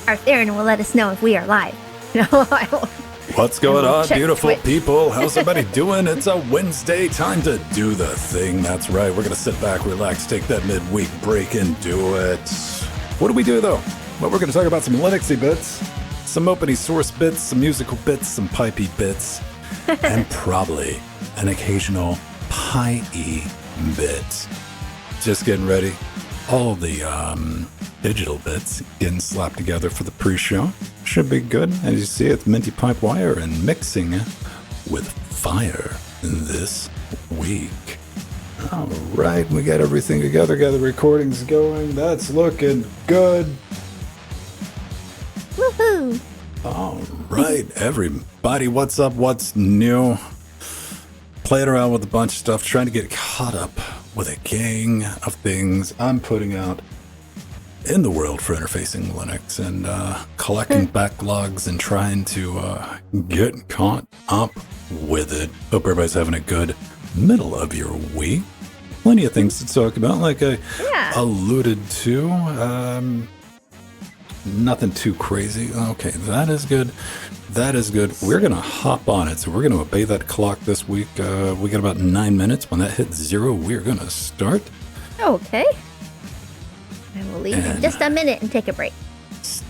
Our Theron will let us know if we are live. No, I won't. What's going on, beautiful Twitch. people? How's everybody doing? It's a Wednesday, time to do the thing. That's right. We're going to sit back, relax, take that midweek break, and do it. What do we do, though? Well, we're going to talk about some Linuxy bits, some open source bits, some musical bits, some pipey bits, and probably an occasional pie-y bit. Just getting ready. All the digital bits getting slapped together for the pre-show. Should be good. As you see, it's Minty PipeWire and mixing with fire this week. All right, we got everything together, got the recordings going. That's looking good. Woohoo! All right, everybody, what's up? What's new? Playing around with a bunch of stuff, trying to get caught up with a gang of things I'm putting out in the world for interfacing Linux and collecting backlogs and trying to get caught up with it. Hope everybody's having a good middle of your week. Plenty of things to talk about, like I alluded to. Nothing too crazy. Okay, that is good. That is good. We're going to hop on it. So we're going to obey that clock this week. We got about 9 minutes. When that hits 0, we're going to start. Okay. I will leave in just a minute and take a break.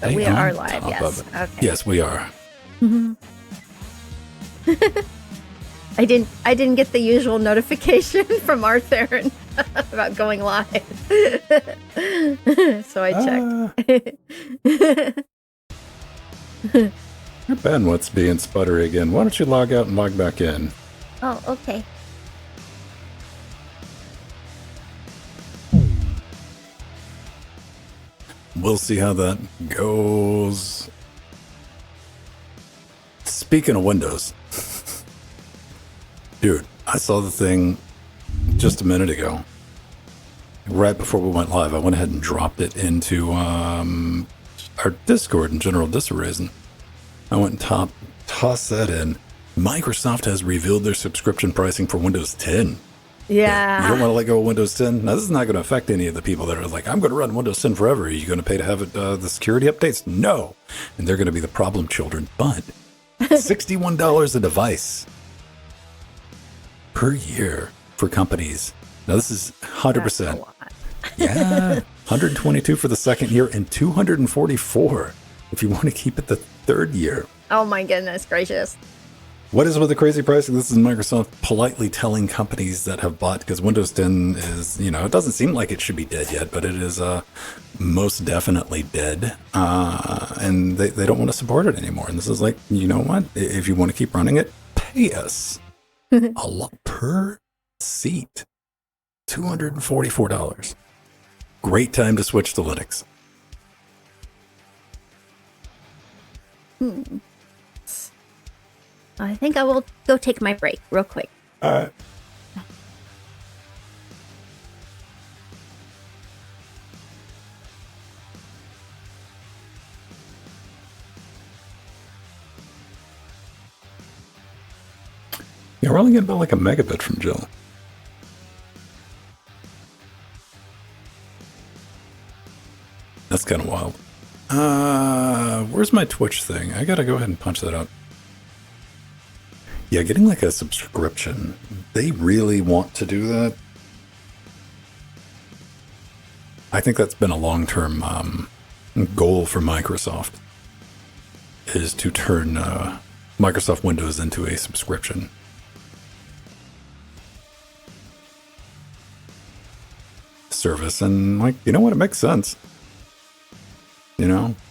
But we are live, yes. Okay. Yes, we are. Mm-hmm. I didn't get the usual notification from our Theron about going live. So I checked. Your bandwidth's being sputtery again. Why don't you log out and log back in? Oh, okay. We'll see how that goes. Speaking of Windows, dude, I saw the thing just a minute ago. Right before we went live, I went ahead and dropped it into our Discord in general disarrays, and I went and tossed that in. Microsoft has revealed their subscription pricing for Windows 10. Yeah. You don't want to let go of Windows 10? Now, this is not going to affect any of the people that are like, I'm going to run Windows 10 forever. Are you going to pay to have it, the security updates? No. And they're going to be the problem children. But $61 a device per year for companies. Now, this is 100%. Yeah. 122 for the second year and 244 if you want to keep it the third year. Oh, my goodness gracious. What is with the crazy pricing? This is Microsoft politely telling companies that have bought, because Windows 10 is, it doesn't seem like it should be dead yet, but it is most definitely dead. And they don't want to support it anymore. And this is like, you know what? If you want to keep running it, pay us a lot per seat. $244. Great time to switch to Linux. I think I will go take my break real quick. All right. Yeah, we're only getting about like a megabit from Jill. That's kind of wild. Where's my Twitch thing? I gotta go ahead and punch that out. Yeah, getting like a subscription. They really want to do that. I think that's been a long-term goal for Microsoft, is to turn Microsoft Windows into a subscription. Service. And like, you know what? It makes sense.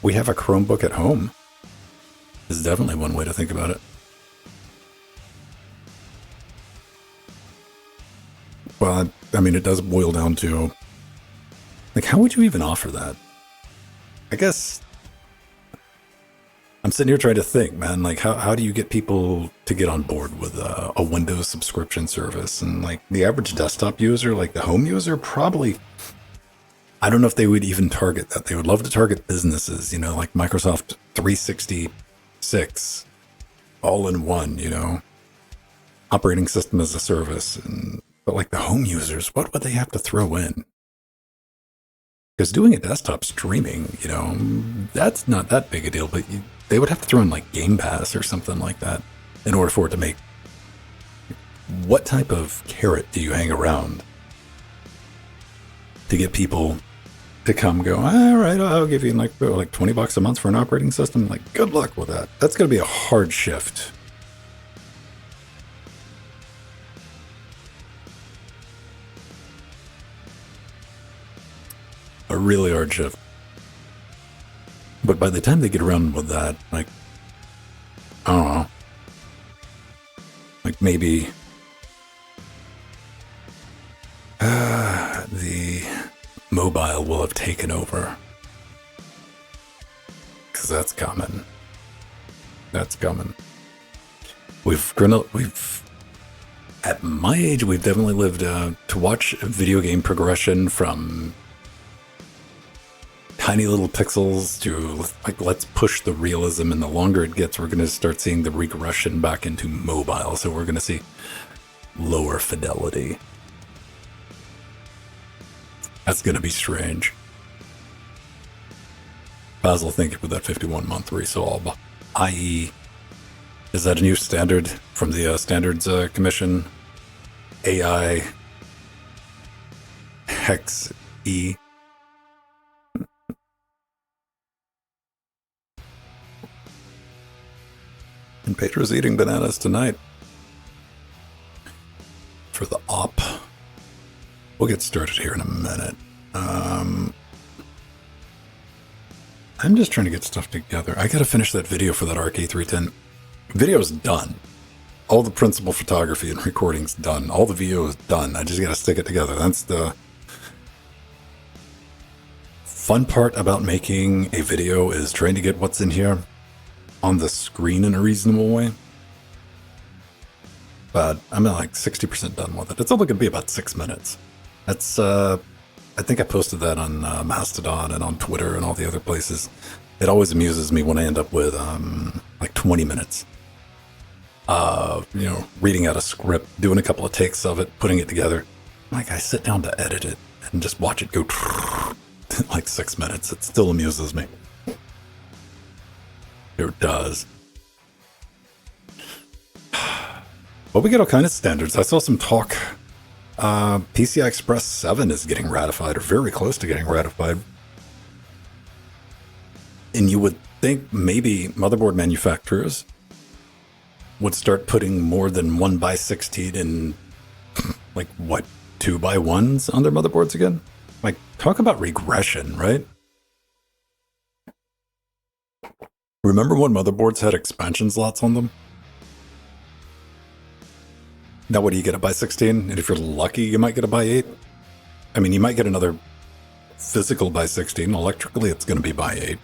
We have a Chromebook at home. This is definitely one way to think about it. Well, I mean, it does boil down to, like, how would you even offer that? I guess I'm sitting here trying to think, man, like, how do you get people to get on board with a Windows subscription service? And, like, the average desktop user, like the home user, probably, I don't know if they would even target that. They would love to target businesses, like Microsoft 366, all in one, operating system as a service. But like the home users, what would they have to throw in? Because doing a desktop streaming, you know, that's not that big a deal, but they would have to throw in like Game Pass or something like that in order for it to make. What type of carrot do you hang around to get people to come go, all right, I'll give you like $20 a month for an operating system? Like, good luck with that. That's going to be a hard shift. A really hard shift. But by the time they get around with that, like, I don't know, like maybe the mobile will have taken over. Because that's coming. That's coming. At my age, we've definitely lived to watch video game progression from tiny little pixels to like, let's push the realism, and the longer it gets, we're going to start seeing the regression back into mobile. So we're going to see lower fidelity. That's going to be strange. Basil, thank you for that 51-month resub. I.e., is that a new standard from the Standards Commission? AI Hex E. And Pedro's eating bananas tonight. For the op. We'll get started here in a minute. I'm just trying to get stuff together. I gotta finish that video for that RK310. Video's done. All the principal photography and recording's done. All the video is done. I just gotta stick it together. That's the fun part about making a video, is trying to get what's in here on the screen in a reasonable way. But I'm at like 60% done with it. It's only gonna be about 6 minutes. That's, I think I posted that on Mastodon and on Twitter and all the other places. It always amuses me when I end up with like 20 minutes. You know, reading out a script, doing a couple of takes of it, putting it together. Like, I sit down to edit it and just watch it go like 6 minutes. It still amuses me. It does. Well, we get all kinds of standards. I saw some talk. PCI Express 7 is getting ratified, or very close to getting ratified. And you would think maybe motherboard manufacturers would start putting more than 1x16 in, like, what, 2x1s on their motherboards again? Like, talk about regression, right? Remember when motherboards had expansion slots on them? Now what do you get, a by 16? And if you're lucky, you might get a by 8. I mean, you might get another physical by 16. Electrically, it's going to be by 8.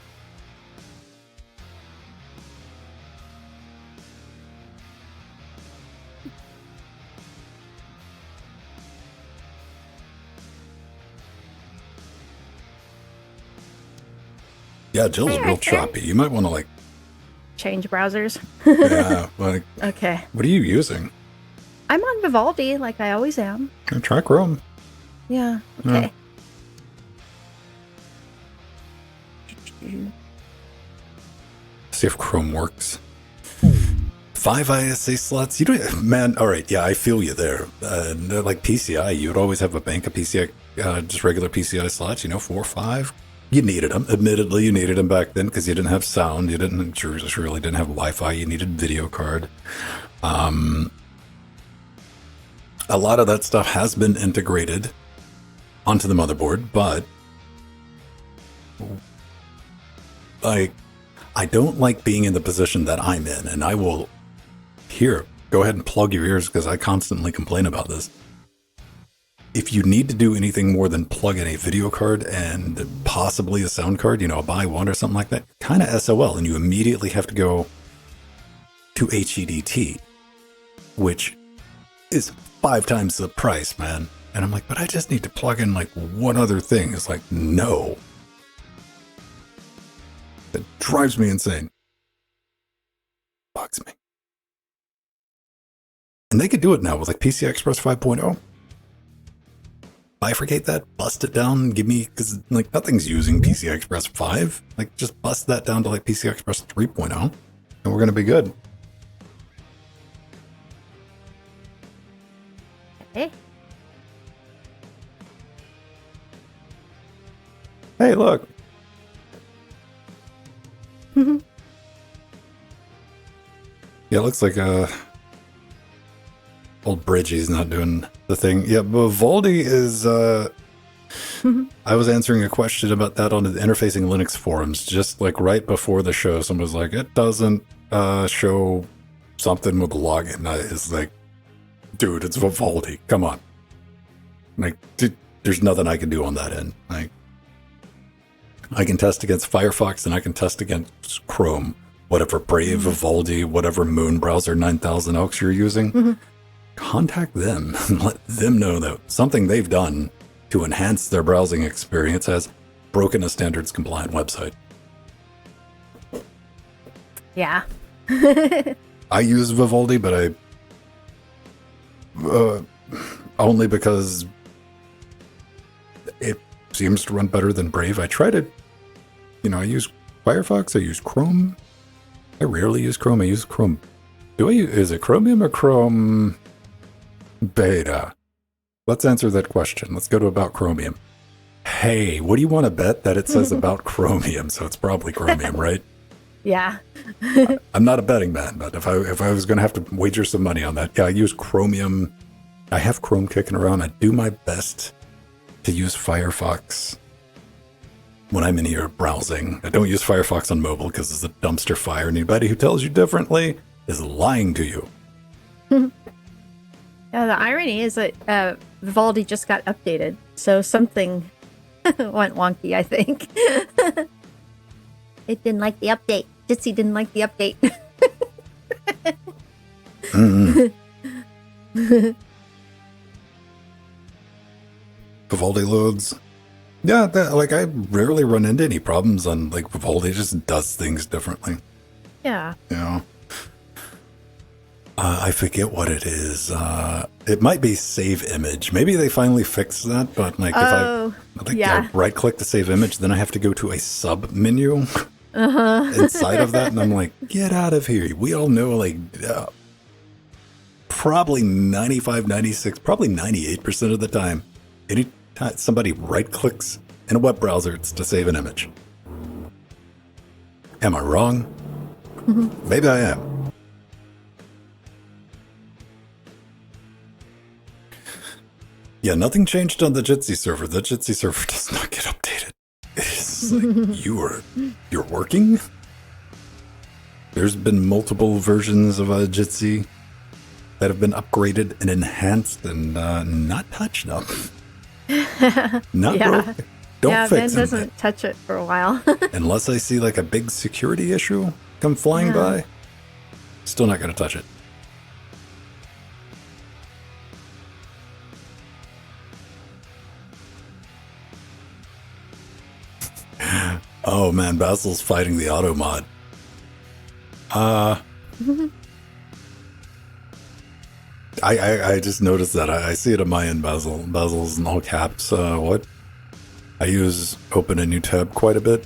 Yeah, Jill's real choppy. You might want to, like, change browsers. yeah, like, okay. What are you using? I'm on Vivaldi, like I always am. Try Chrome. Yeah. Okay. See if Chrome works. 5 ISA slots. You don't, man. All right. Yeah, I feel you there. Like PCI, you would always have a bank of PCI, just regular PCI slots. You know, 4 or 5. You needed them. Admittedly, you needed them back then because you didn't have sound. You didn't surely didn't have Wi-Fi. You needed video card. A lot of that stuff has been integrated onto the motherboard, but like, I don't like being in the position that I'm in, and I will, here, go ahead and plug your ears because I constantly complain about this. If you need to do anything more than plug in a video card and possibly a sound card, you know, a buy one or something like that, kind of SOL, and you immediately have to go to HEDT, which is 5 times the price, man. And I'm like, but I just need to plug in like one other thing. It's like, no. That drives me insane. Bugs me. And they could do it now with like PCI Express 5.0. bifurcate that, bust it down, give me, because like nothing's using PCI Express 5. Like just bust that down to like PCI Express 3.0 and we're going to be good. Okay. Hey, look. Yeah, it looks like old Bridgie's not doing the thing. Yeah, but Vivaldi is I was answering a question about that on the Interfacing Linux forums, just like right before the show. Someone was like, it doesn't show something with the login. It's like, dude, it's Vivaldi. Come on. Like, dude, there's nothing I can do on that end. Like, I can test against Firefox and I can test against Chrome. Whatever Brave, Vivaldi, whatever Moon Browser 9000 Elks you're using, contact them and let them know that something they've done to enhance their browsing experience has broken a standards compliant website. Yeah. I use Vivaldi, but only because it seems to run better than Brave. I try to, I use Firefox, I use Chrome. I rarely use Chrome. I use Chrome. Is it Chromium or Chrome Beta? Let's answer that question. Let's go to About Chromium. Hey, what do you want to bet that it says About Chromium? So it's probably Chromium, right? Yeah. I'm not a betting man, but if I was going to have to wager some money on that, yeah, I use Chromium. I have Chrome kicking around. I do my best to use Firefox when I'm in here browsing. I don't use Firefox on mobile because it's a dumpster fire. Anybody who tells you differently is lying to you. Yeah, the irony is that Vivaldi just got updated, so something went wonky, I think. It didn't like the update. Jitsi didn't like the update. Vivaldi loads. Yeah, I rarely run into any problems on Vivaldi. It just does things differently. Yeah. I forget what it is. It might be save image. Maybe they finally fixed that, but if I right click to save image, then I have to go to a sub menu inside of that, and I'm like, get out of here. We all know probably 95, 96, probably 98% of the time, anytime somebody right clicks in a web browser, it's to save an image. Am I wrong? Maybe I am. Yeah, nothing changed on the Jitsi server. The Jitsi server does not get updated. It's you're working? There's been multiple versions of Jitsi that have been upgraded and enhanced and not touched up. Not broken. Don't fix Ben doesn't touch it for a while. Unless I see a big security issue come flying by, still not going to touch it. Oh man, Basil's fighting the auto mod. I just noticed that. I see it on my end, Basil. Basil's in all caps. What? I use open a new tab quite a bit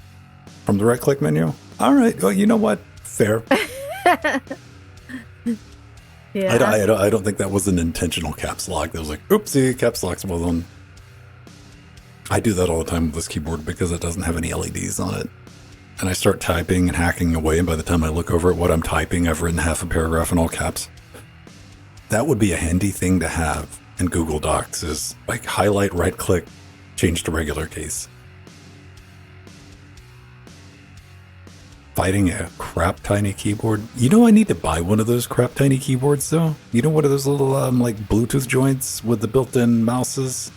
from the right click menu. All right. Well, you know what? Fair. Yeah. I don't think that was an intentional caps lock. That was oopsie, caps lock's well on. I do that all the time with this keyboard because it doesn't have any LEDs on it. And I start typing and hacking away, and by the time I look over at what I'm typing, I've written half a paragraph in all caps. That would be a handy thing to have in Google Docs, is highlight, right click, change to regular case. Fighting a crap tiny keyboard. I need to buy one of those crap tiny keyboards though. One of those little Bluetooth joints with the built-in mouses.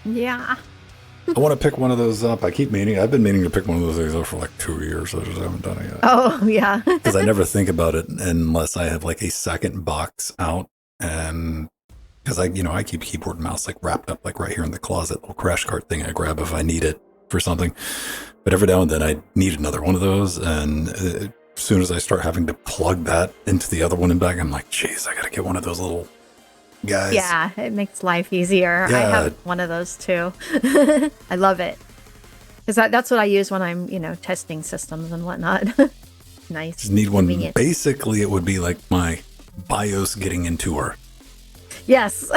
Yeah. I want to pick one of those up. I've been meaning to pick one of those things up for 2 years. I just haven't done it yet. Oh, yeah. Because I never think about it unless I have a second box out. And because I keep keyboard and mouse wrapped up right here in the closet, little crash cart thing I grab if I need it for something. But every now and then I need another one of those. And as soon as I start having to plug that into the other one and back, I'm like, geez, I got to get one of those little guys. Yeah, it makes life easier. I Yeah. have one of those too. I love it. Because that's what I use when I'm, testing systems and whatnot. Nice. Just need one. Convenient. Basically, it would be like my BIOS getting into her. Yes.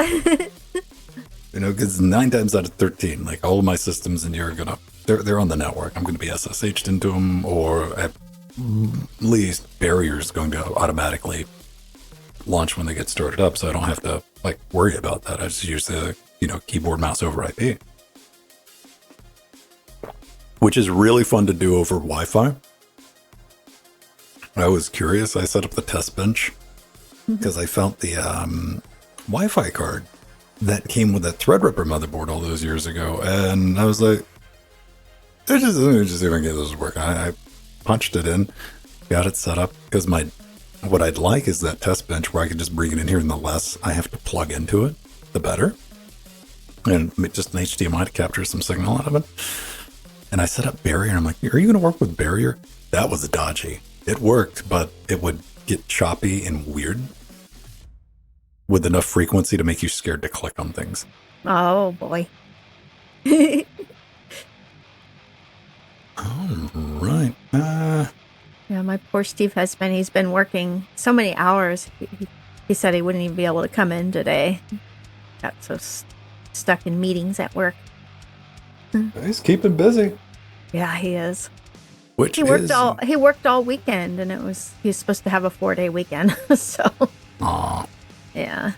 Because 9 times out of 13, like all of my systems in here are they're on the network. I'm gonna be SSH'd into them, or at least barriers going to automatically launch when they get started up, so I don't have to worry about that. I just use the keyboard mouse over IP, which is really fun to do over Wi-Fi. I was curious. I set up the test bench because I found the Wi-Fi card that came with that Threadripper motherboard all those years ago, and I was like, let me just see if I can get this to work. I punched it in, got it set up, because what I'd like is that test bench where I can just bring it in here, and the less I have to plug into it, the better. And just an HDMI to capture some signal out of it. And I set up Barrier, and I'm like, are you going to work with Barrier? That was dodgy. It worked, but it would get choppy and weird with enough frequency to make you scared to click on things. Oh, boy. All right. Yeah, my poor Steve husband, he's been working so many hours. He said he wouldn't even be able to come in today. Got so stuck in meetings at work. He's keeping busy. Yeah, he is. Which he worked all weekend, and he was supposed to have a 4-day weekend. So, aw. Yeah.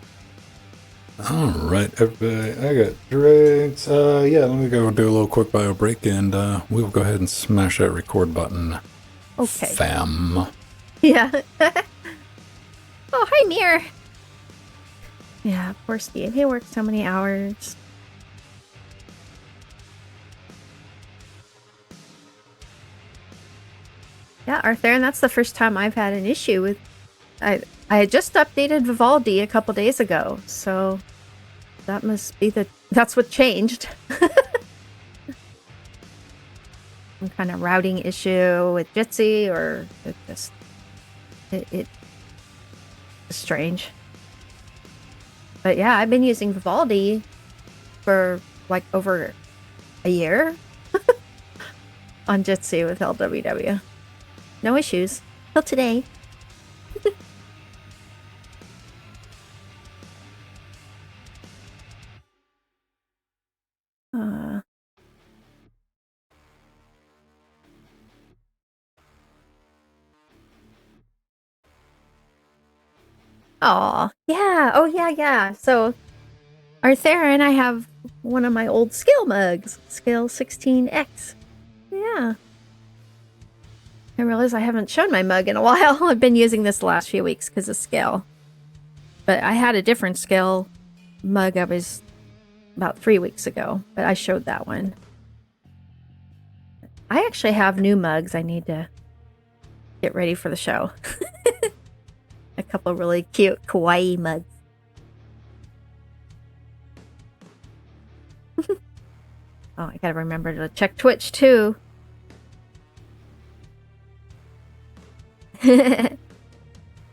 All right, everybody. I got drinks. Yeah, let me go do a little quick bio break, and we'll go ahead and smash that record button. Okay. Fam. Yeah. Oh, hi, Mir. Yeah, poor Steve. He worked so many hours. Yeah, Arthur, and that's the first time I've had an issue with... I had just updated Vivaldi a couple days ago, so that must be that's what changed. Some kind of routing issue with Jitsi, or it's strange. But yeah, I've been using Vivaldi for over a year on Jitsi with LWDW. No issues. Till today. Oh, yeah. Oh, yeah. So, Arthur and I have one of my old scale mugs, scale 16X. Yeah. I realize I haven't shown my mug in a while. I've been using this the last few weeks because of scale. But I had a different scale mug I was about 3 weeks ago, but I showed that one. I actually have new mugs I need to get ready for the show. A couple really cute kawaii mugs. Oh, I gotta remember to check Twitch too. Yeah,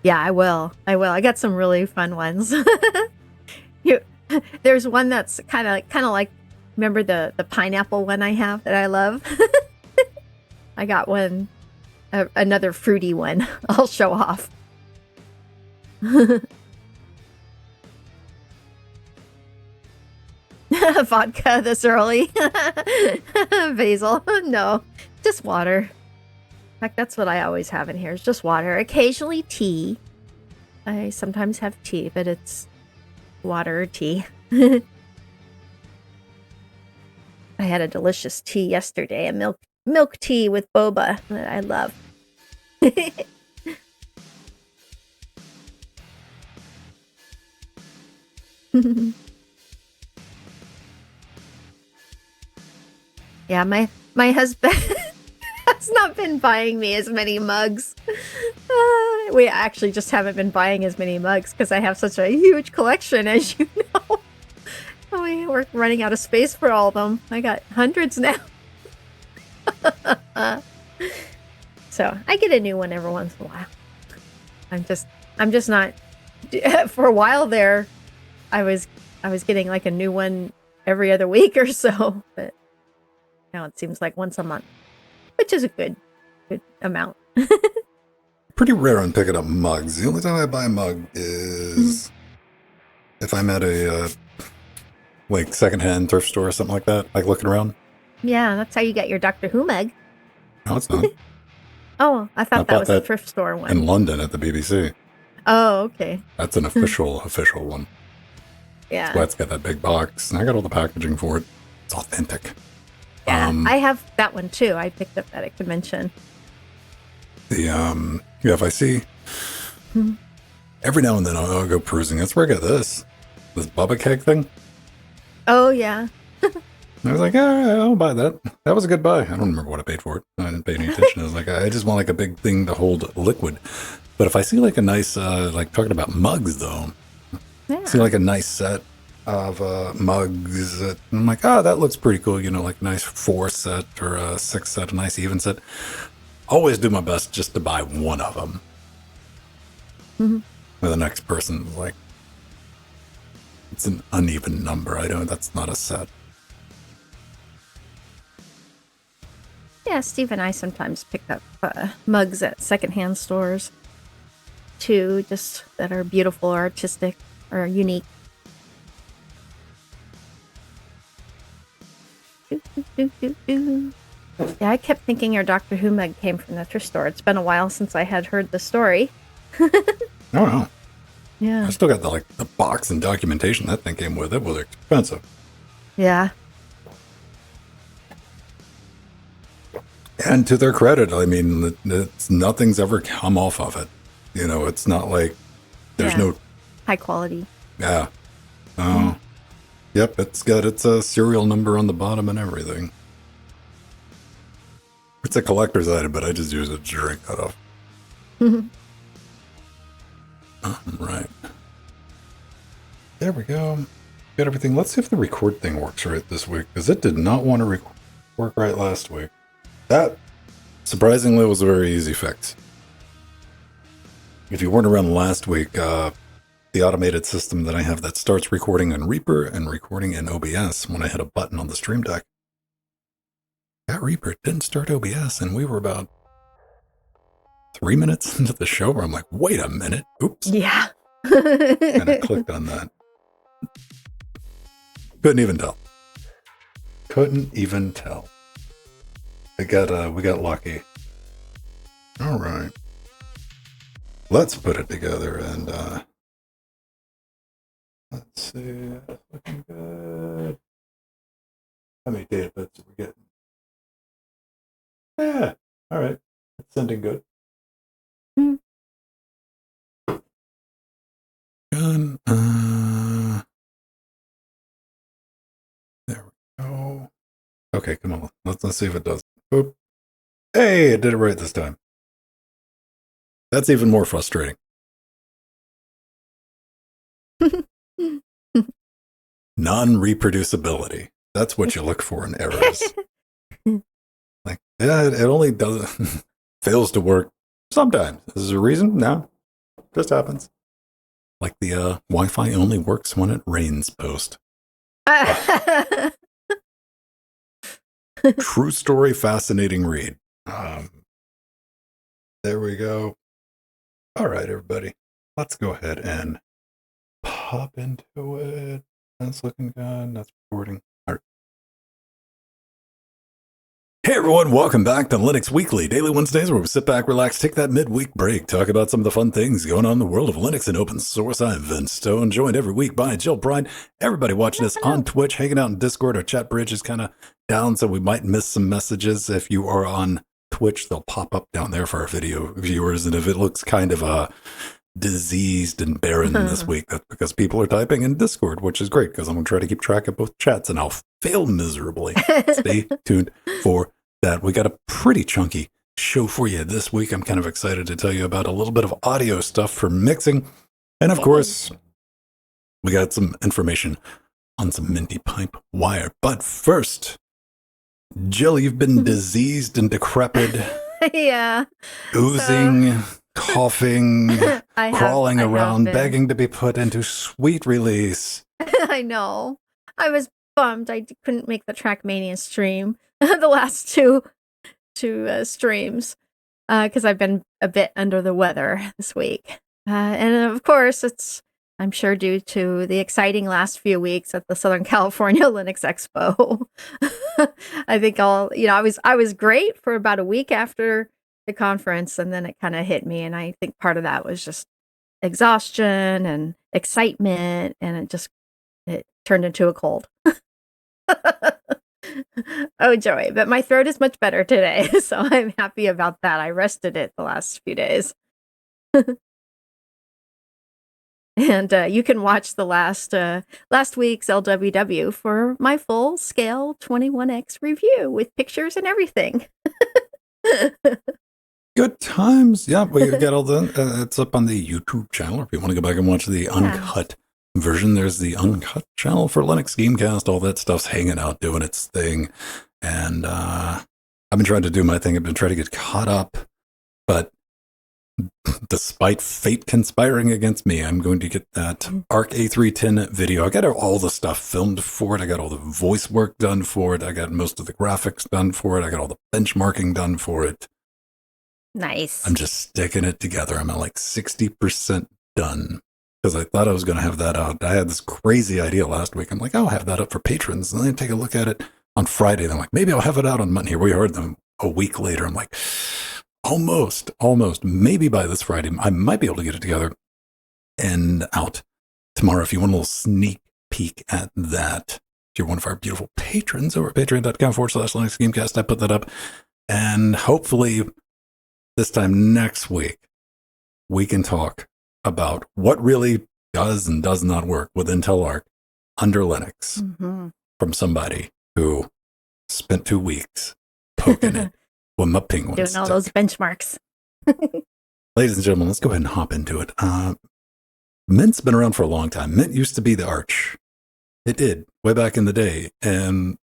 I will. I got some really fun ones. There's one that's kind of like, remember the pineapple one I have that I love? I got one, another fruity one. I'll show off. Vodka this early. Basil. No, just water. In fact, that's what I always have in here, is just water. Occasionally tea. I sometimes have tea, but it's water or tea. I had a delicious tea yesterday, a milk tea with boba that I love. Yeah, my husband has not been buying me as many mugs. We actually just haven't been buying as many mugs because I have such a huge collection, as you know. We're running out of space for all of them. I got hundreds now. So I get a new one every once in a while. I'm just not. For a while there, I was getting like a new one every other week or so, but now it seems like once a month, which is a good amount. Pretty rare on picking up mugs. The only time I buy a mug is if I'm at a like secondhand thrift store or something like that, like looking around. Yeah, that's how you get your Doctor Who mug. No, it's not. Oh, I thought that was the thrift store one. In London at the BBC. Oh, okay. That's an official one. Yeah. That's why it's got that big box. And I got all the packaging for it. It's authentic. Yeah, I have that one too. I picked up that at convention. If I see, every now and then I'll go perusing. That's where I got this Bubba Keg thing. Oh, yeah. I was like, all right, I'll buy that. That was a good buy. I don't remember what I paid for it. I didn't pay any attention. I was like, I just want like a big thing to hold liquid. But if I see like a nice, like talking about mugs though, see like a nice set of mugs, I'm like, oh, that looks pretty cool. You know, like a nice 4 set or a 6 set, a nice even set. Always do my best just to buy one of them. Where the next person's like, it's an uneven number. That's not a set. Yeah, Steve and I sometimes pick up mugs at secondhand stores too, just that are beautiful, artistic, or unique. Yeah, I kept thinking your Doctor Who mug came from the thrift store. It's been a while since I had heard the story. No. Yeah. I still got the box and documentation that thing came with. It was expensive. Yeah. And to their credit, I mean, nothing's ever come off of it. You know, it's not like there's no high quality. Yeah. Oh. Yep, it's got its serial number on the bottom and everything. It's a collector's item, but I just use it to drink that off. Right. There we go. Got everything. Let's see if the record thing works right this week, because it did not want to work right last week. That, surprisingly, was a very easy fix. If you weren't around last week, the automated system that I have that starts recording in Reaper and recording in OBS when I hit a button on the Stream Deck, that Reaper didn't start OBS, and we were about 3 minutes into the show where I'm like, wait a minute. Oops. Yeah. And I clicked on that. Couldn't even tell. Couldn't even tell. We got lucky. All right. Let's put it together and let's see. That's looking good. How many data bits are we getting? Yeah. All right. It's sending good. Done. There we go. Okay, come on. Let's see if it does. Boop. Hey, it did it right this time. That's even more frustrating. Non-reproducibility. That's what you look for in errors. Like, yeah, it only does fails to work sometimes. Is there a reason? No. Just happens. Like the Wi-Fi only works when it rains post. True story, fascinating read. There we go. All right, everybody. Let's go ahead and pop into it. That's looking good. That's recording. All right. Hey everyone, welcome back to Linux Weekly, daily Wednesdays where we sit back, relax, take that midweek break, talk about some of the fun things going on in the world of Linux and open source. I'm Vince Stone, joined every week by Jill Bride. Everybody watching us on Twitch, hanging out in Discord. Our chat bridge is kind of down, so we might miss some messages. If you are on Twitch, they'll pop up down there for our video viewers, and if it looks kind of diseased and barren this week, that's because people are typing in Discord, which is great because I'm going to try to keep track of both chats, and I'll fail miserably. Stay tuned for that. We got a pretty chunky show for you this week. I'm kind of excited to tell you about a little bit of audio stuff for mixing, and of course, we got some information on some Minty PipeWire. But first, Jill, you've been diseased and decrepit. Yeah. Oozing. coughing, I crawling have around, been. begging to be put into sweet release. I know. I was bummed I couldn't make the Trackmania stream the last two streams because I've been a bit under the weather this week. And of course, it's, I'm sure, due to the exciting last few weeks at the Southern California Linux Expo. I think I was great for about a week after the conference, and then it kind of hit me. And I think part of that was just exhaustion and excitement, and it turned into a cold. Oh joy, but my throat is much better today, so I'm happy about that. I rested it the last few days. And you can watch the last week's LWDW for my full scale 21x review with pictures and everything. Good times. Yeah, we got all the. It's up on the YouTube channel. If you want to go back and watch the uncut version, there's the uncut channel for Linux Gamecast. All that stuff's hanging out, doing its thing. And I've been trying to do my thing. I've been trying to get caught up, but despite fate conspiring against me, I'm going to get that ARC A310 video. I got all the stuff filmed for it. I got all the voice work done for it. I got most of the graphics done for it. I got all the benchmarking done for it. Nice. I'm just sticking it together. I'm at like 60% done because I thought I was going to have that out. I had this crazy idea last week. I'm like, I'll have that up for patrons. And then I take a look at it on Friday. And I'm like, maybe I'll have it out on Monday. Here we heard them a week later. I'm like, almost, maybe by this Friday, I might be able to get it together and out tomorrow. If you want a little sneak peek at that, if you're one of our beautiful patrons over at patreon.com/Linux Gamecast, I put that up. And hopefully this time next week, we can talk about what really does and does not work with Intel Arc under Linux from somebody who spent 2 weeks poking it with my penguin doing stick. all those benchmarks. Ladies and gentlemen, let's go ahead and hop into it. Mint's been around for a long time. Mint used to be the Arch. It did, way back in the day. And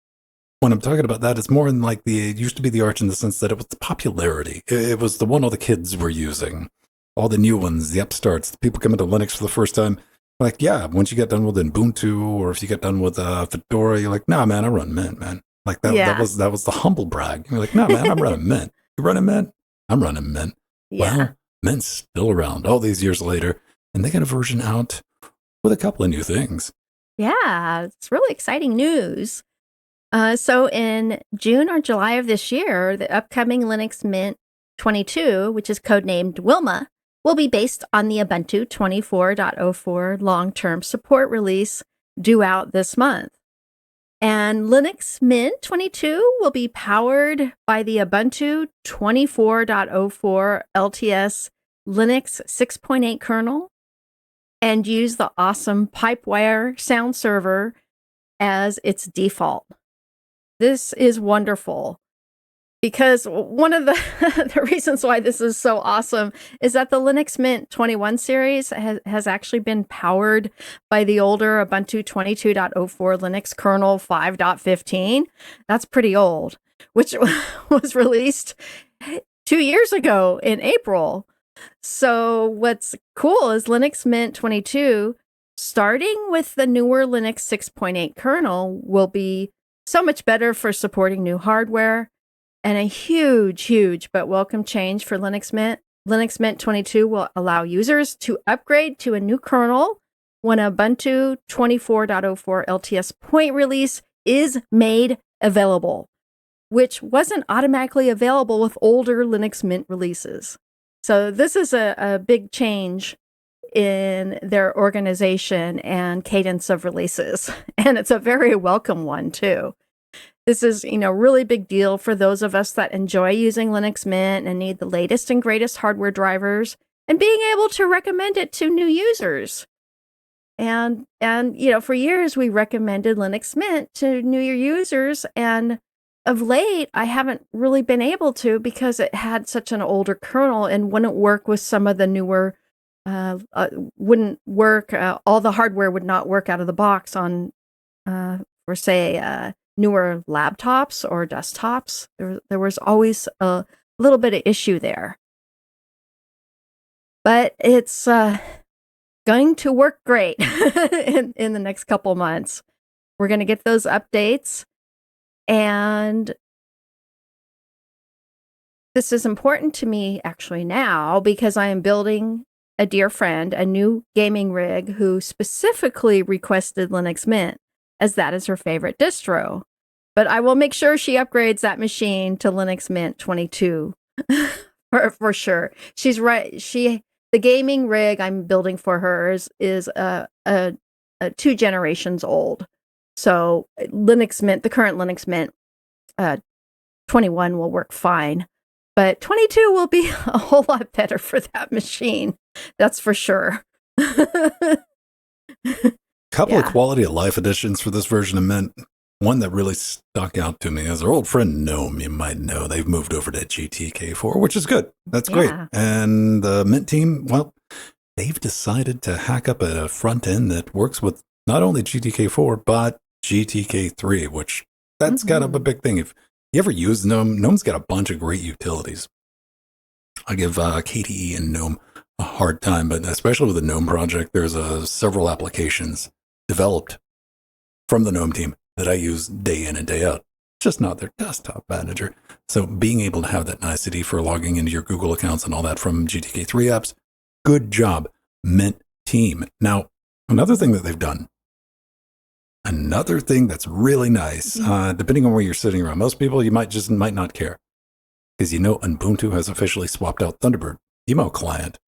when I'm talking about that, it's more in like it used to be the Arch in the sense that it was the popularity. It was the one all the kids were using. All the new ones, the upstarts, the people coming to Linux for the first time. Like, yeah, once you get done with Ubuntu or if you get done with Fedora, you're like, nah, man, I run Mint, man. Like that was the humble brag. You're like, no, man, I'm running Mint. You running Mint? I'm running Mint. Yeah. Well, Mint's still around all these years later, and they got a version out with a couple of new things. Yeah, it's really exciting news. So in June or July of this year, the upcoming Linux Mint 22, which is codenamed Wilma, will be based on the Ubuntu 24.04 long-term support release due out this month. And Linux Mint 22 will be powered by the Ubuntu 24.04 LTS Linux 6.8 kernel and use the awesome PipeWire sound server as its default. This is wonderful because one of the reasons why this is so awesome is that the Linux Mint 21 series has actually been powered by the older Ubuntu 22.04 Linux kernel 5.15. That's pretty old, which was released 2 years ago in April. So what's cool is Linux Mint 22, starting with the newer Linux 6.8 kernel, will be so much better for supporting new hardware, and a huge but welcome change for Linux Mint. Linux Mint 22 will allow users to upgrade to a new kernel when Ubuntu 24.04 LTS point release is made available, which wasn't automatically available with older Linux Mint releases. So this is a big change in their organization and cadence of releases. And it's a very welcome one, too. This is, really big deal for those of us that enjoy using Linux Mint and need the latest and greatest hardware drivers and being able to recommend it to new users. And for years, we recommended Linux Mint to new users. And of late, I haven't really been able to because it had such an older kernel and wouldn't work with some of the newer, wouldn't work. All the hardware would not work out of the box on, for say, newer laptops or desktops. There was always a little bit of issue there. but it's going to work great in the next couple months. We're going to get those updates, and this is important to me actually now because I am building a dear friend a new gaming rig who specifically requested Linux Mint, as that is her favorite distro. But I will make sure she upgrades that machine to Linux Mint 22 for sure. She's right. The gaming rig I'm building for her is a 2 generations old. So Linux Mint, the current Linux Mint 21 will work fine. But 22 will be a whole lot better for that machine. That's for sure. Couple of quality of life additions for this version of Mint. One that really stuck out to me is our old friend Gnome. You might know they've moved over to GTK4, which is good. That's great. And the Mint team, well, they've decided to hack up a front end that works with not only GTK4, but GTK3, which that's kind of a big thing. If you ever use Gnome, Gnome's got a bunch of great utilities. I give KDE and Gnome a hard time, but especially with the Gnome project, there's several applications developed from the Gnome team that I use day in and day out, just not their desktop manager. So being able to have that nicety for logging into your Google accounts and all that from GTK3 apps, good job, Mint team. Now, another thing that they've done, another thing that's really nice, depending on where you're sitting around, most people, you might not care. Because Ubuntu has officially swapped out Thunderbird email client,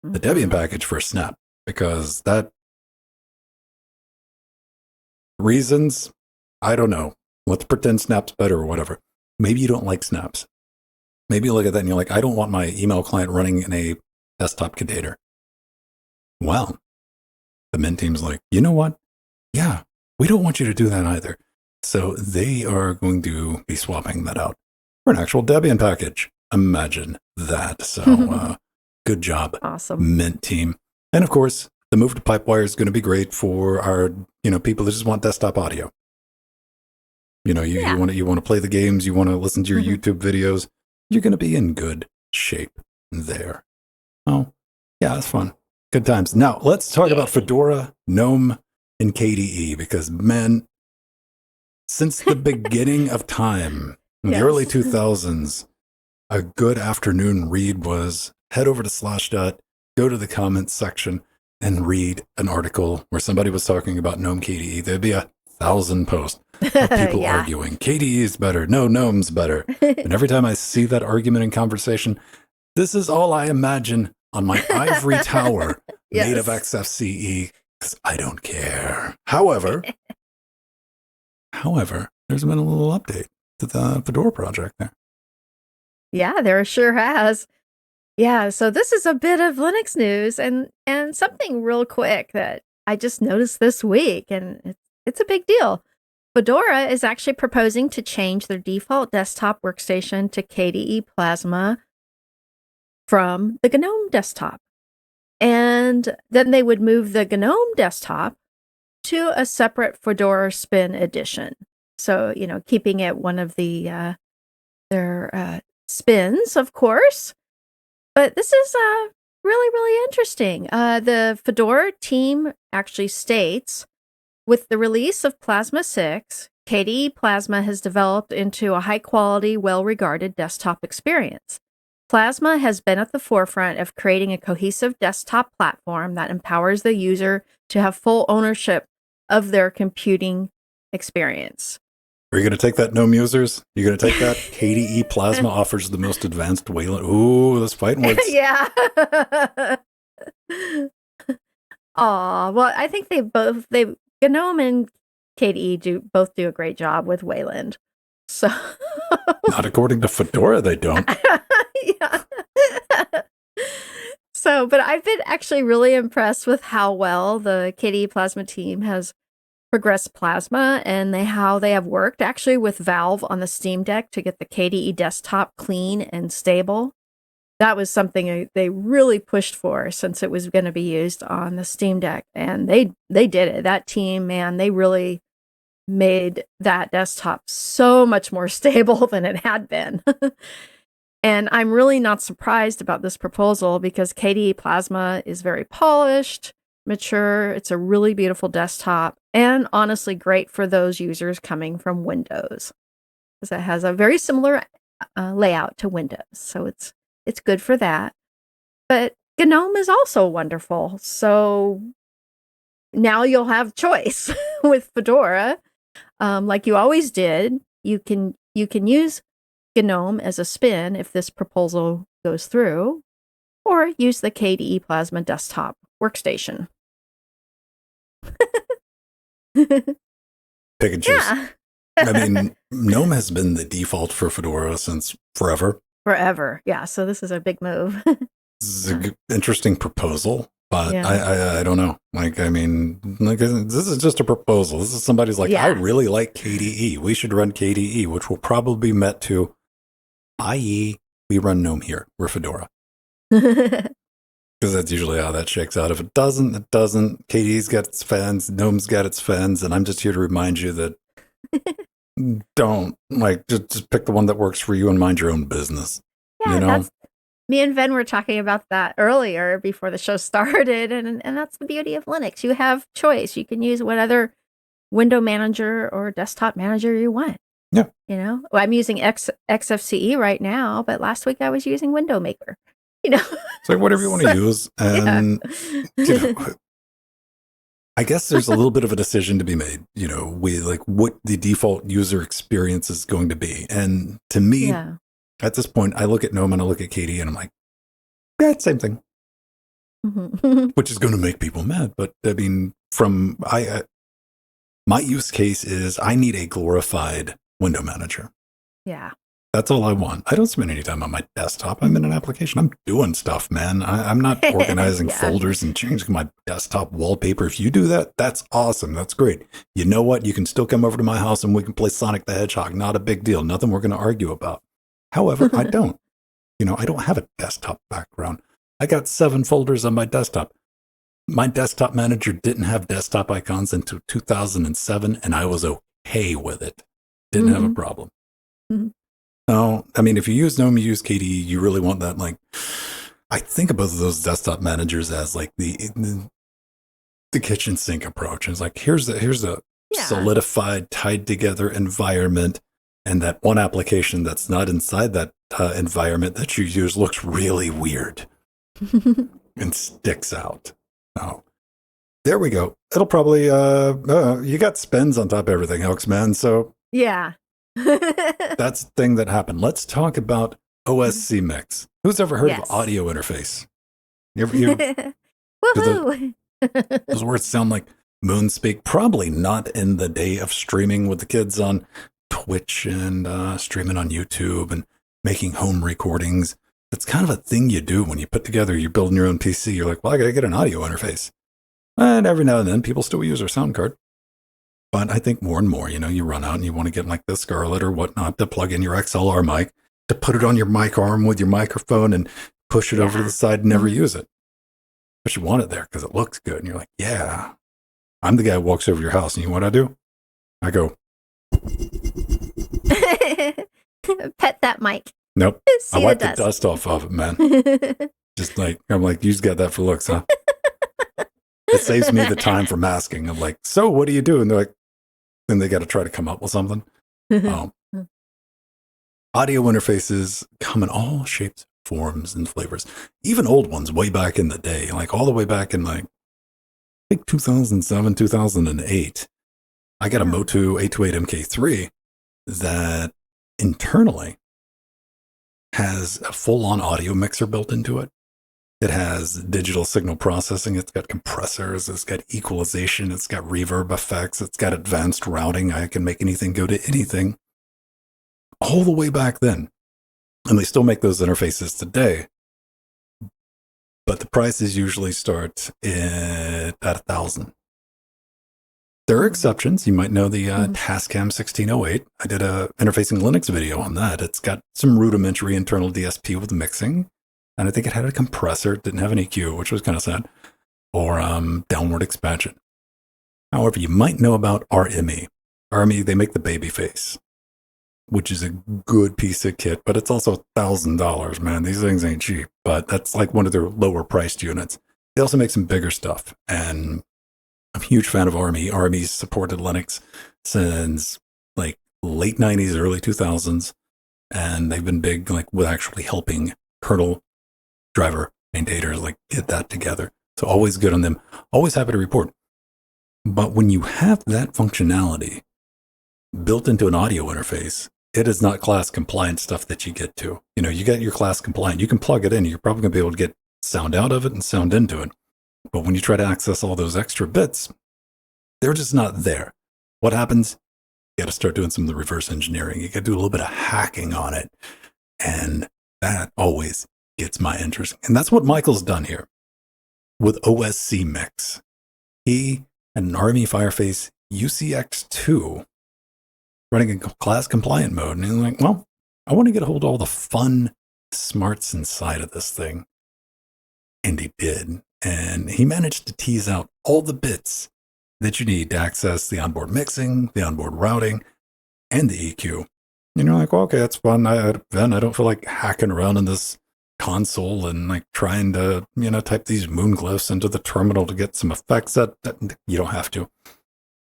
the Debian package for Snap, because that reasons, I don't know. Let's pretend Snap's better or whatever. Maybe you don't like Snaps. Maybe you look at that and you're like, I don't want my email client running in a desktop container. Well, the Mint team's like, you know what? Yeah, we don't want you to do that either. So they are going to be swapping that out for an actual Debian package. Imagine that. So good job. Awesome. Mint team. And of course, the move to PipeWire is going to be great for our, people that just want desktop audio. You want to play the games, you want to listen to your YouTube videos, you're going to be in good shape there. Oh, yeah, that's fun. Good times. Now, let's talk about Fedora, GNOME, and KDE, because, man, since the beginning of time, in the early 2000s, a good afternoon read was head over to Slashdot, go to the comments section, and read an article where somebody was talking about GNOME KDE. There'd be 1,000 posts of people arguing, KDE is better, no, GNOME's better. And every time I see that argument and conversation, this is all I imagine on my ivory tower made of XFCE, because I don't care. However, there's been a little update to the Fedora project there. Yeah, there sure has. Yeah, so this is a bit of Linux news and something real quick that I just noticed this week, and it's a big deal. Fedora is actually proposing to change their default desktop workstation to KDE Plasma from the GNOME desktop. And then they would move the GNOME desktop to a separate Fedora Spin edition. So, keeping it one of their spins, of course. But this is really, really interesting. The Fedora team actually states, with the release of Plasma 6, KDE Plasma has developed into a high-quality, well-regarded desktop experience. Plasma has been at the forefront of creating a cohesive desktop platform that empowers the user to have full ownership of their computing experience. Are you going to take that, GNOME users? You're going to take that? KDE Plasma offers the most advanced Wayland. Ooh, those fighting words. Yeah. Aw, well, I think GNOME and KDE both do a great job with Wayland. So not according to Fedora, they don't. Yeah. So, but I've been actually really impressed with how well the KDE Plasma team has progressed Plasma and how they have worked actually with Valve on the Steam Deck to get the KDE desktop clean and stable. That was something they really pushed for since it was going to be used on the Steam Deck, and they did it. That team, man, they really made that desktop so much more stable than it had been. And I'm really not surprised about this proposal because KDE Plasma is very polished, mature. It's a really beautiful desktop and honestly great for those users coming from Windows because it has a very similar layout to Windows. So it's good for that. But GNOME is also wonderful. So now you'll have choice with Fedora, like you always did. You can use GNOME as a spin if this proposal goes through, or use the KDE Plasma desktop workstation. Pick and choose. Yeah. I mean, GNOME has been the default for Fedora since forever. Forever. Yeah. So this is a big move. This is an interesting proposal, but Yeah. I don't know. Like, I mean, like, this is just a proposal. This is somebody's like, Yeah. I really like KDE. We should run KDE, which will probably be met to, i.e., we run GNOME here. We're Fedora. Because that's usually how that shakes out. If it doesn't, it doesn't. KDE's got its fans, GNOME's got its fans, and I'm just here to remind you that don't, like, just pick the one that works for you and mind your own business. Yeah, you know? that's me and Ven were talking about that earlier before the show started, and that's the beauty of Linux. You have choice. You can use what other window manager or desktop manager you want. Yeah. You know, well, I'm using XFCE right now, but last week I was using Window Maker. You know, It's like whatever you want to use. And you know, I guess there's a little bit of a decision to be made, you know, with like what the default user experience is going to be. And to me, Yeah. at this point, I look at GNOME and I look at KDE and I'm like, yeah, it's same thing, Mhm. which is going to make people mad. But I mean, from my use case is I need a glorified window manager. Yeah. That's all I want. I don't spend any time on my desktop. I'm in an application. I'm doing stuff, man. I'm not organizing Yeah. folders and changing my desktop wallpaper. If you do that, that's awesome. That's great. You know what? You can still come over to my house and we can play Sonic the Hedgehog. Not a big deal. Nothing we're going to argue about. However, I don't. You know, I don't have a desktop background. I got 7 folders on my desktop. My desktop manager didn't have desktop icons until 2007, and I was okay with it. Didn't have a problem. Mhm. No, I mean, if you use GNOME, you use KDE, you really want that, like, I think of both of those desktop managers as like the kitchen sink approach. It's like, here's a Yeah. solidified, tied together environment, and that one application that's not inside that environment that you use looks really weird and sticks out. Oh, there we go. It'll probably, you got spins on top of everything, Elks, man. So Yeah. that's the thing that happened. Let's talk about OSC Mix. Who's ever heard Yes. of audio interface? Woohoo! Those words sound like moonspeak. Probably not in the day of streaming with the kids on Twitch and streaming on YouTube and making home recordings. It's kind of a thing you do when you put together, you're building your own PC. You're like, well, I got to get an audio interface. And every now and then people still use their sound card. But I think more and more, you know, you run out and you want to get like the Scarlett or whatnot to plug in your XLR mic, to put it on your mic arm with your microphone and push it over to the side and never use it. But you want it there because it looks good. And you're like, yeah, I'm the guy who walks over your house. And you know what I do? I go, Pet that mic. nope. See I wipe the the dust off of it, man. dust. Just like, I'm like, you just got that for looks, huh? It saves me the time from asking. I'm like, so what do you do? And they're like, then they got to try to come up with something. Audio interfaces come in all shapes, forms, and flavors. Even old ones way back in the day, like all the way back in like, I think 2007, 2008. I got a Motu 828 MK3 that internally has a full-on audio mixer built into it. It has digital signal processing. It's got compressors. It's got equalization. It's got reverb effects. It's got advanced routing. I can make anything go to anything. All the way back then. And they still make those interfaces today. But the prices usually start at $1,000. There are exceptions. You might know the Tascam 1608. I did a interfacing Linux video on that. It's got some rudimentary internal DSP with mixing. And I think it had a compressor. It didn't have an EQ, which was kind of sad. Or downward expansion. However, you might know about RME. RME, they make the baby face. which is a good piece of kit, but it's also $1,000, man. These things ain't cheap, but that's like one of their lower priced units. They also make some bigger stuff, and I'm a huge fan of Army. Army's supported Linux since like late 90s, early 2000s, and they've been big like with actually helping kernel driver maintainers like get that together. So always good on them. Always happy to report. But when you have that functionality built into an audio interface, it is not class compliant stuff that you get to. You know, you get your class compliant. You can plug it in. You're probably going to be able to get sound out of it and sound into it. But when you try to access all those extra bits, they're just not there. What happens? You got to start doing some of the reverse engineering. You got to do a little bit of hacking on it. And that always gets my interest. And that's what Michael's done here with OSC Mix. He had an Army Fireface UCX2 running in class compliant mode. And he's like, well, I want to get a hold of all the fun smarts inside of this thing. And he did. And he managed to tease out all the bits that you need to access the onboard mixing, the onboard routing, and the EQ. And you're like, well, okay, that's fun. Then I don't feel like hacking around in this console and like trying to, type these moon glyphs into the terminal to get some effects that you don't have to.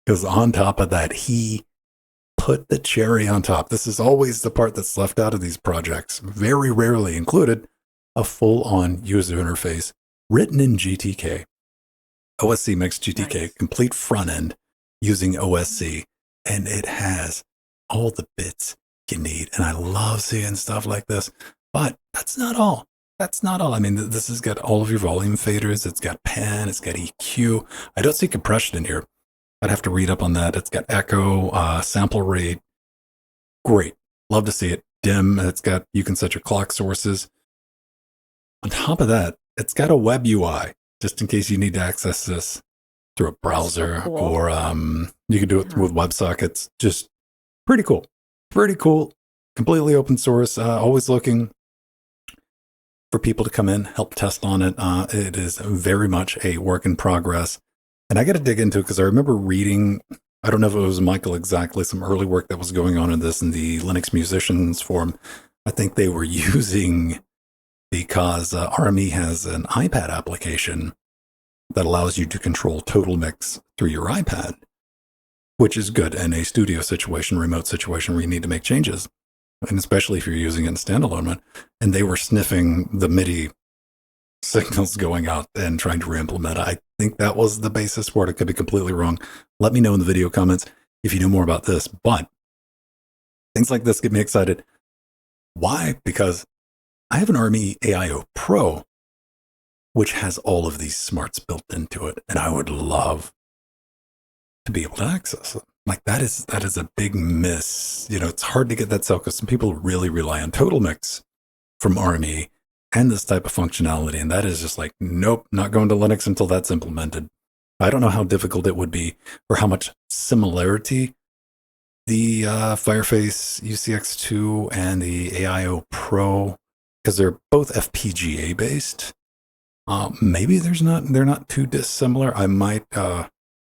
Because on top of that, he put the cherry on top. This is always the part that's left out of these projects, very rarely included, a full-on user interface written in GTK. OSC Mix GTK, nice. Complete front end using OSC, and it has all the bits you need. And I love seeing stuff like this, but that's not all. That's not all. I mean, this has got all of your volume faders. It's got pan. It's got EQ. I don't see compression in here. I'd have to read up on that. It's got echo, sample rate. Great. Love to see it. Dim. You can set your clock sources. On top of that, it's got a web UI, just in case you need to access this through a browser, cool. Or you can do it with WebSockets. Just pretty cool. Pretty cool. Completely open source. Always looking for people to come in, help test on it. It is very much a work in progress. And I got to dig into it because I remember reading, I don't know if it was Michael exactly, some early work that was going on in this in the Linux Musicians Forum. I think they were using, because Army has an iPad application that allows you to control Total Mix through your iPad, which is good in a studio situation, remote situation where you need to make changes. And especially if you're using it in standalone mode. And they were sniffing the MIDI signals going out and trying to re-implement it. I think that was the basis for it. It could be completely wrong. Let me know in the video comments if you know more about this. But things like this get me excited. Why? Because I have an Army AIO Pro, which has all of these smarts built into it. And I would love to be able to access them. Like that is a big miss. It's hard to get that sell because some people really rely on Total Mix from Army and this type of functionality. And that is just like, nope, not going to Linux until that's implemented. I don't know how difficult it would be or how much similarity the Fireface UCX2 and the AIO Pro, because they're both FPGA based. Maybe they're not too dissimilar. I might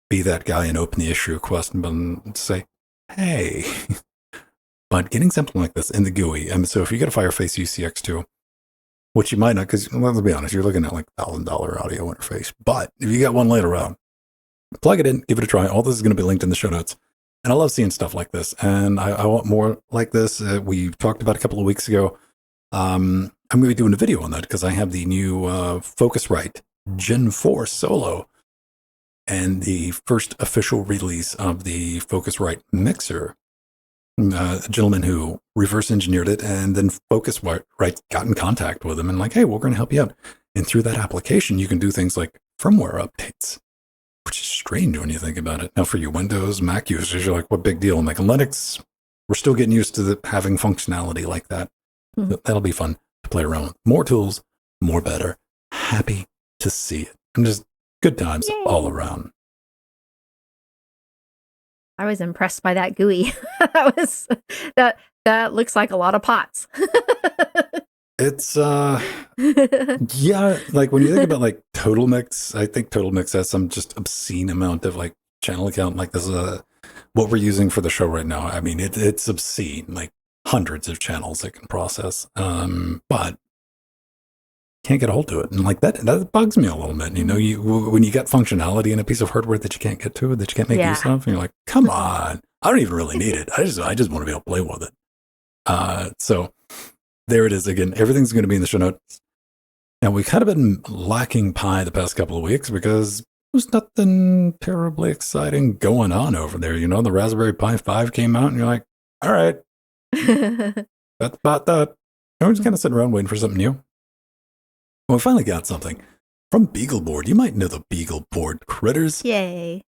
be that guy and open the issue request and say, hey, but getting something like this in the GUI. And so if you get a Fireface UCX2, which you might not, because let's be honest, you're looking at like $1,000 audio interface. But if you got one later on, plug it in, give it a try. All this is going to be linked in the show notes. And I love seeing stuff like this. And I want more like this. We talked about a couple of weeks ago. I'm going to be doing a video on that because I have the new Focusrite Gen 4 Solo and the first official release of the Focusrite mixer. A gentleman who reverse engineered it, and then Focusrite got in contact with him and like, hey, we're going to help you out. And through that application, you can do things like firmware updates, which is strange when you think about it. Now, for you Windows, Mac users, you're like, what big deal? And like Linux, we're still getting used to having functionality like that. Mm-hmm. That'll be fun to play around with. More tools, more better. Happy to see it. And just good times all around. I was impressed by that GUI. That looks like a lot of pots. It's yeah, like when you think about like Total Mix, I think Total Mix has some just obscene amount of like channel account. Like this is what we're using for the show right now. I mean, it's obscene. Like hundreds of channels it can process, but can't get a hold of it. And like that bugs me a little bit. You know, when you got functionality in a piece of hardware that you can't get to, that you can't make use of, and you're like, come on, I don't even really need it. I just want to be able to play with it. So there it is again. Everything's going to be in the show notes. And we kind of been lacking Pi the past couple of weeks because there's nothing terribly exciting going on over there. You know, the Raspberry Pi 5 came out and you're like, all right, that's about that. And we're just kind of sitting around waiting for something new. Well, we finally got something from BeagleBoard. You might know the BeagleBoard critters. Yay.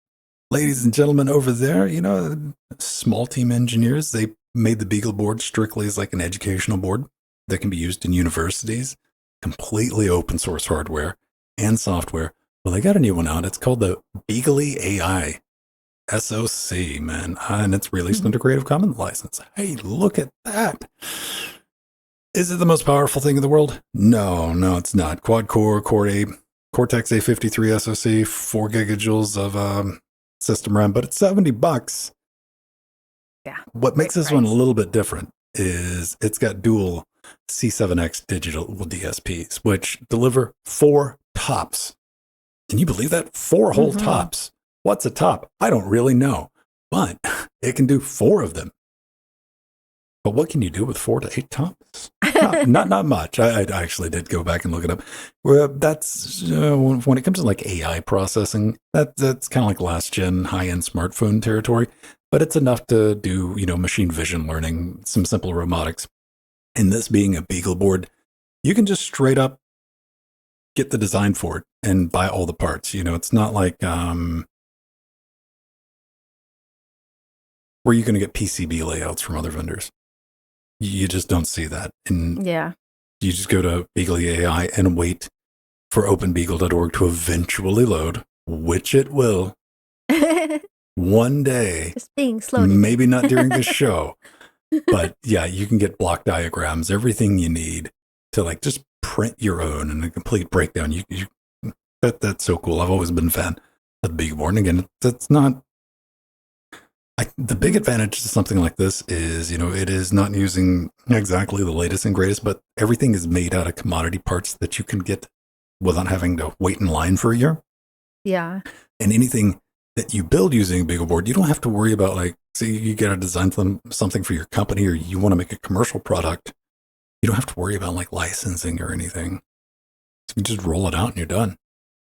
Ladies and gentlemen over there, you know, small team engineers, they made the BeagleBoard strictly as like an educational board that can be used in universities. Completely open source hardware and software. Well, they got a new one out. It's called the Beagly AI SoC, man. And it's released under Creative Commons license. Hey, look at that. Is it the most powerful thing in the world? No, it's not. Quad core, Cortex A53 SoC, 4 gigajoules of system RAM, but it's $70. Yeah. What makes this one a little bit different is it's got dual C7X digital DSPs, which deliver 4 tops. Can you believe that? 4 whole tops. What's a top? I don't really know, but it can do 4 of them. But what can you do with 4 to 8 tops? Not much. I actually did go back and look it up. That's when it comes to like AI processing, that's kind of like last gen high-end smartphone territory, but it's enough to do, you know, machine vision learning, some simple robotics. And this being a BeagleBoard, you can just straight up get the design for it and buy all the parts. You know, it's not like where you're going to get PCB layouts from other vendors. You just don't see that. And you just go to Beagly AI and wait for openbeagle.org to eventually load, which it will one day. Just being slow. Maybe not during the show. But yeah, you can get block diagrams, everything you need to like just print your own and a complete breakdown. That's so cool. I've always been a fan of the BeagleBoard. And again, that's not the big advantage to something like this is, you know, it is not using exactly the latest and greatest, but everything is made out of commodity parts that you can get without having to wait in line for a year. Yeah. And anything that you build using BeagleBoard, you don't have to worry about like, say you got to design something for your company or you want to make a commercial product. You don't have to worry about like licensing or anything. So you just roll it out and you're done.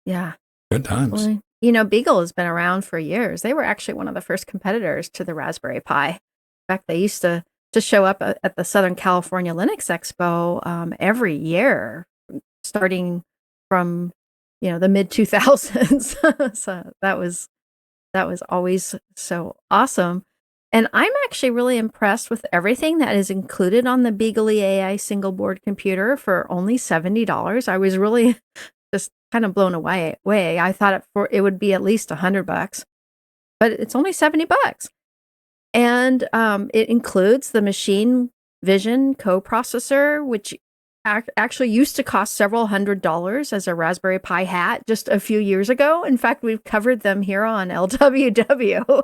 Yeah. Good times. Well, you know, Beagle has been around for years. They were actually one of the first competitors to the Raspberry Pi. In fact, they used to show up at the Southern California Linux Expo every year, starting from, you know, the mid 2000s. So that was always so awesome. And I'm actually really impressed with everything that is included on the Beagly AI single board computer for only $70. I was really just kind of blown away. I thought it would be at least $100, but it's only $70. And it includes the machine vision coprocessor, which actually used to cost several $100s as a Raspberry Pi hat just a few years ago. In fact, we've covered them here on LWW.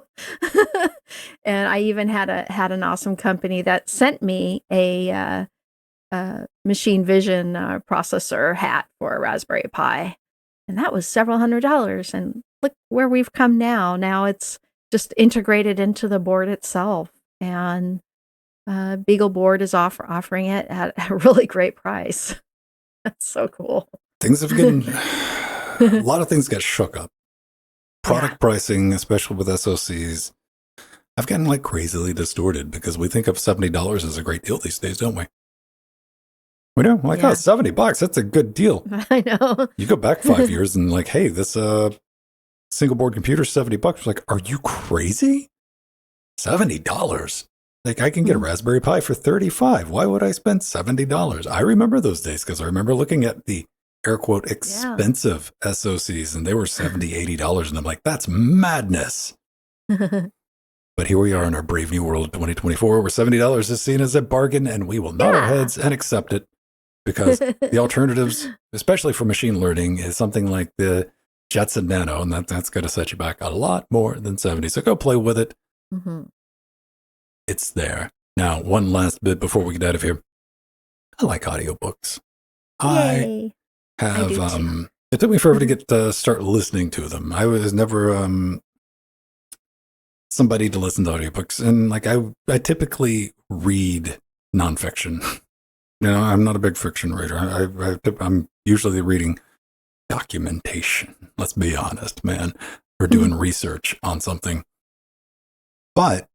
And I even had an awesome company that sent me a machine vision processor hat for a Raspberry Pi. And that was several $100s. And look where we've come now. Now it's just integrated into the board itself. And BeagleBoard is offering it at a really great price. That's so cool. Things have gotten, a lot of things got shook up. Product pricing, especially with SoCs, have gotten like crazily distorted because we think of $70 as a great deal these days, don't we? We do. Like, oh, $70, that's a good deal. I know. You go back 5 years and like, hey, this single board computer, $70. Like, are you crazy? $70? Like, I can get a Raspberry Pi for $35. Why would I spend $70? I remember those days because I remember looking at the air quote expensive SoCs and they were $70, $80. And I'm like, that's madness. But here we are in our brave new world of 2024 where $70 is seen as a bargain and we will nod our heads and accept it because the alternatives, especially for machine learning, is something like the Jetson Nano, and that's going to set you back a lot more than 70. So go play with it. It's there. Now, one last bit before we get out of here. I like audiobooks. Yay. I have, do too. it took me forever to get start listening to them. I was never somebody to listen to audiobooks. And like, I typically read nonfiction. I'm not a big fiction reader. I'm usually reading documentation. Let's be honest, man. Or doing research on something. But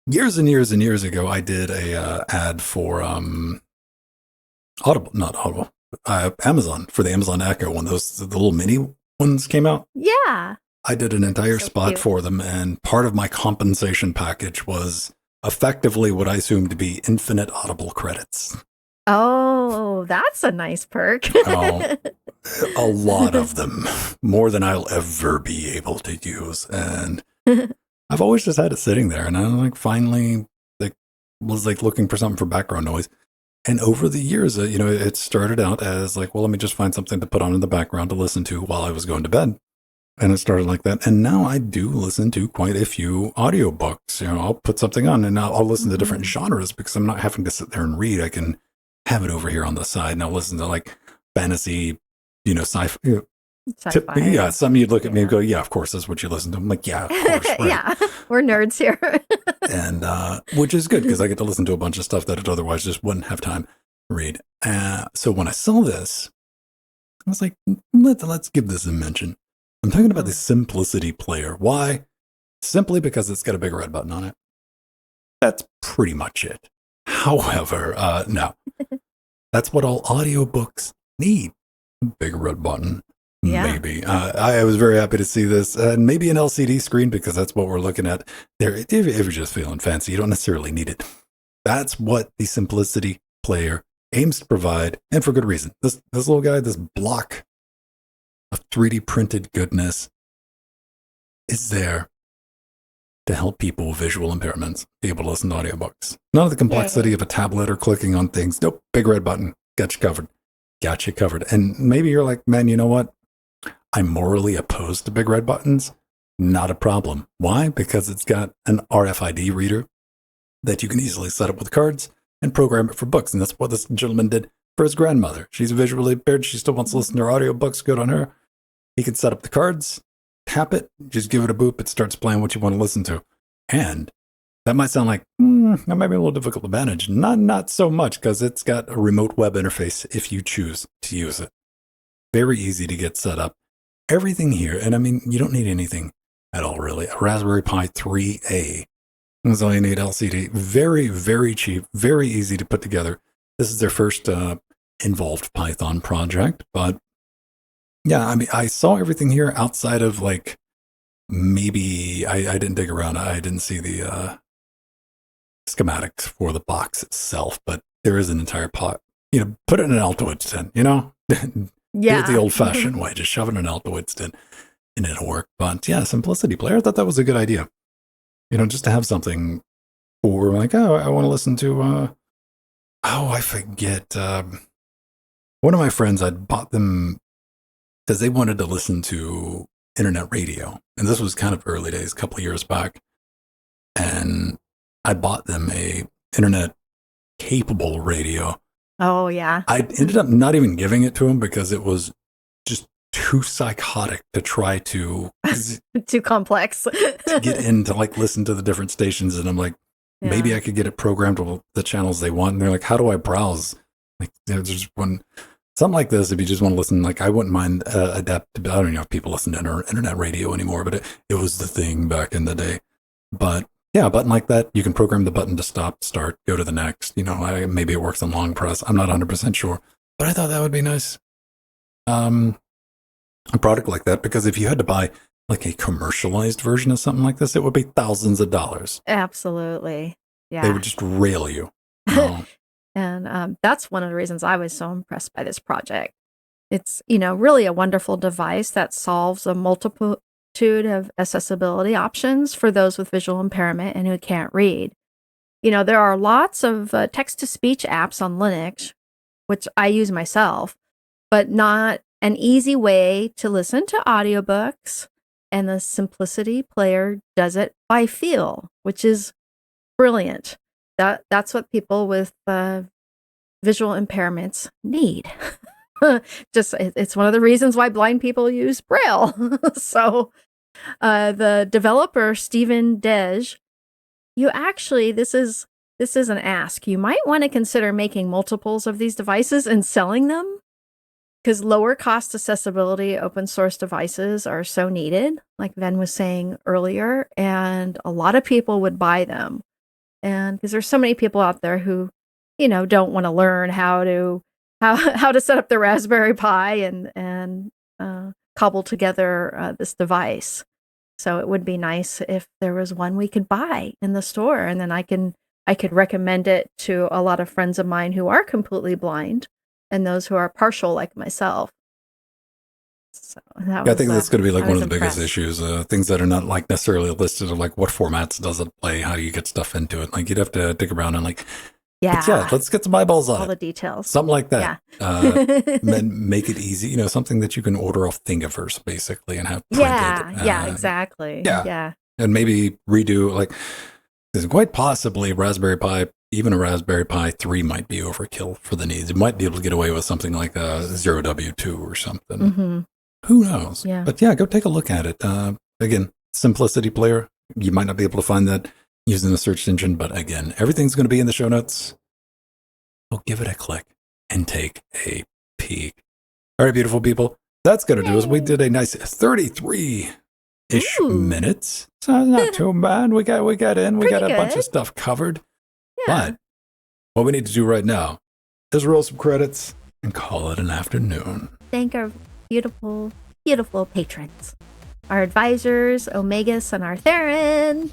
years and years and years ago, I did a ad for Amazon, for the Amazon Echo when the little mini ones came out. Yeah. I did an entire spot cute. for them, and part of my compensation package was effectively what I assumed to be infinite Audible credits. Oh, that's a nice perk. A lot of them, more than I'll ever be able to use. And I've always just had it sitting there, and I finally was looking for something for background noise. And over the years, it started out as well, let me just find something to put on in the background to listen to while I was going to bed. And it started like that. And now I do listen to quite a few audiobooks. I'll put something on and I'll listen to different genres because I'm not having to sit there and read. I can have it over here on the side and I'll listen to fantasy, sci-fi. Sci-fi. Yeah, some you'd look at me and go, yeah, of course, that's what you listen to. I'm like, yeah, of course. Right. Yeah, we're nerds here. And which is good because I get to listen to a bunch of stuff that it otherwise just wouldn't have time to read. So when I saw this, I was like, let's give this a mention. I'm talking about the Simplicity player. Why? Simply because it's got a big red button on it. That's pretty much it. However, no. That's what all audiobooks need. A big red button. Yeah. Maybe. I was very happy to see this. And maybe an LCD screen because that's what we're looking at. There, if you're just feeling fancy, you don't necessarily need it. That's what the Simplicity player aims to provide, and for good reason. This little guy, this block of 3D printed goodness is there to help people with visual impairments be able to listen to audiobooks. None of the complexity of a tablet or clicking on things. Nope, big red button. Got you covered. Got you covered. And maybe you're like, man, you know what? I'm morally opposed to big red buttons. Not a problem. Why? Because it's got an RFID reader that you can easily set up with cards and program it for books. And that's what this gentleman did for his grandmother. She's visually impaired. She still wants to listen to her audiobooks. Good on her. He can set up the cards, tap it, just give it a boop. It starts playing what you want to listen to. And that might sound like, that might be a little difficult to manage. Not so much because it's got a remote web interface if you choose to use it. Very easy to get set up. Everything here, and I mean, you don't need anything at all, really. A Raspberry Pi 3A. That's all you need, LCD. Very, very cheap, very easy to put together. This is their first involved Python project, but yeah, I mean, I saw everything here outside of maybe I didn't dig around. I didn't see the schematics for the box itself, but there is an entire pot. Put it in an Altoids tin, Yeah. Do it the old-fashioned way. Just shove it in an Altoids tin and it'll work. But yeah, Simplicity player, I thought that was a good idea. Just to have something for I want to listen to, I forget. One of my friends, I'd bought them because they wanted to listen to internet radio. And this was kind of early days, a couple of years back. And I bought them a internet capable radio. Oh, yeah. I ended up not even giving it to him because it was just too psychotic to try to too complex to get into listen to the different stations. And I'm like, maybe I could get it programmed with the channels they want. And they're like, how do I browse? There's one something like this. If you just want to listen, I wouldn't mind adapt. I don't know if people listen to internet radio anymore, but it was the thing back in the day. But yeah, a button like that, you can program the button to stop, start, go to the next. Maybe it works on long press. I'm not 100% sure, but I thought that would be nice. A product like that, because if you had to buy a commercialized version of something like this, it would be thousands of dollars. Absolutely. Yeah. They would just rail you. And that's one of the reasons I was so impressed by this project. It's, really a wonderful device that solves a multitude of accessibility options for those with visual impairment and who can't read. There are lots of text-to-speech apps on Linux, which I use myself, but not an easy way to listen to audiobooks. And the Simplicity player does it by feel, which is brilliant. that's what people with visual impairments need. It's one of the reasons why blind people use Braille. So the developer, Stephen Dej, you actually, this is an ask. You might want to consider making multiples of these devices and selling them, because lower cost accessibility open source devices are so needed, like Ven was saying earlier, and a lot of people would buy them. And because there's so many people out there who, don't want to learn how to set up the Raspberry Pi and cobble together this device. So it would be nice if there was one we could buy in the store, and then I could recommend it to a lot of friends of mine who are completely blind and those who are partial like myself. So I think that's going to be like one of the biggest issues. Things that are not like necessarily listed of like what formats does it play, how do you get stuff into it. Like you'd have to dig around and like, yeah, let's get some eyeballs on all it. the details. Something like that. Yeah. Then make it easy, something that you can order off Thingiverse basically and have printed. Yeah, exactly. Yeah. And maybe redo like, quite possibly Raspberry Pi, even a Raspberry Pi 3 might be overkill for the needs. It might be able to get away with something like a 0W2 or something. Mm-hmm. Who knows? Yeah. But yeah, go take a look at it. Again, Simplicity Player. You might not be able to find that using the search engine, but again, everything's going to be in the show notes. So give it a click and take a peek. All right, beautiful people. That's going to do us. We did a nice 33-ish minutes. So not too bad. We got in. We got a bunch of stuff covered. Yeah. But what we need to do right now is roll some credits and call it an afternoon. Thank our beautiful, beautiful patrons. Our advisors, Omegas and Artherin.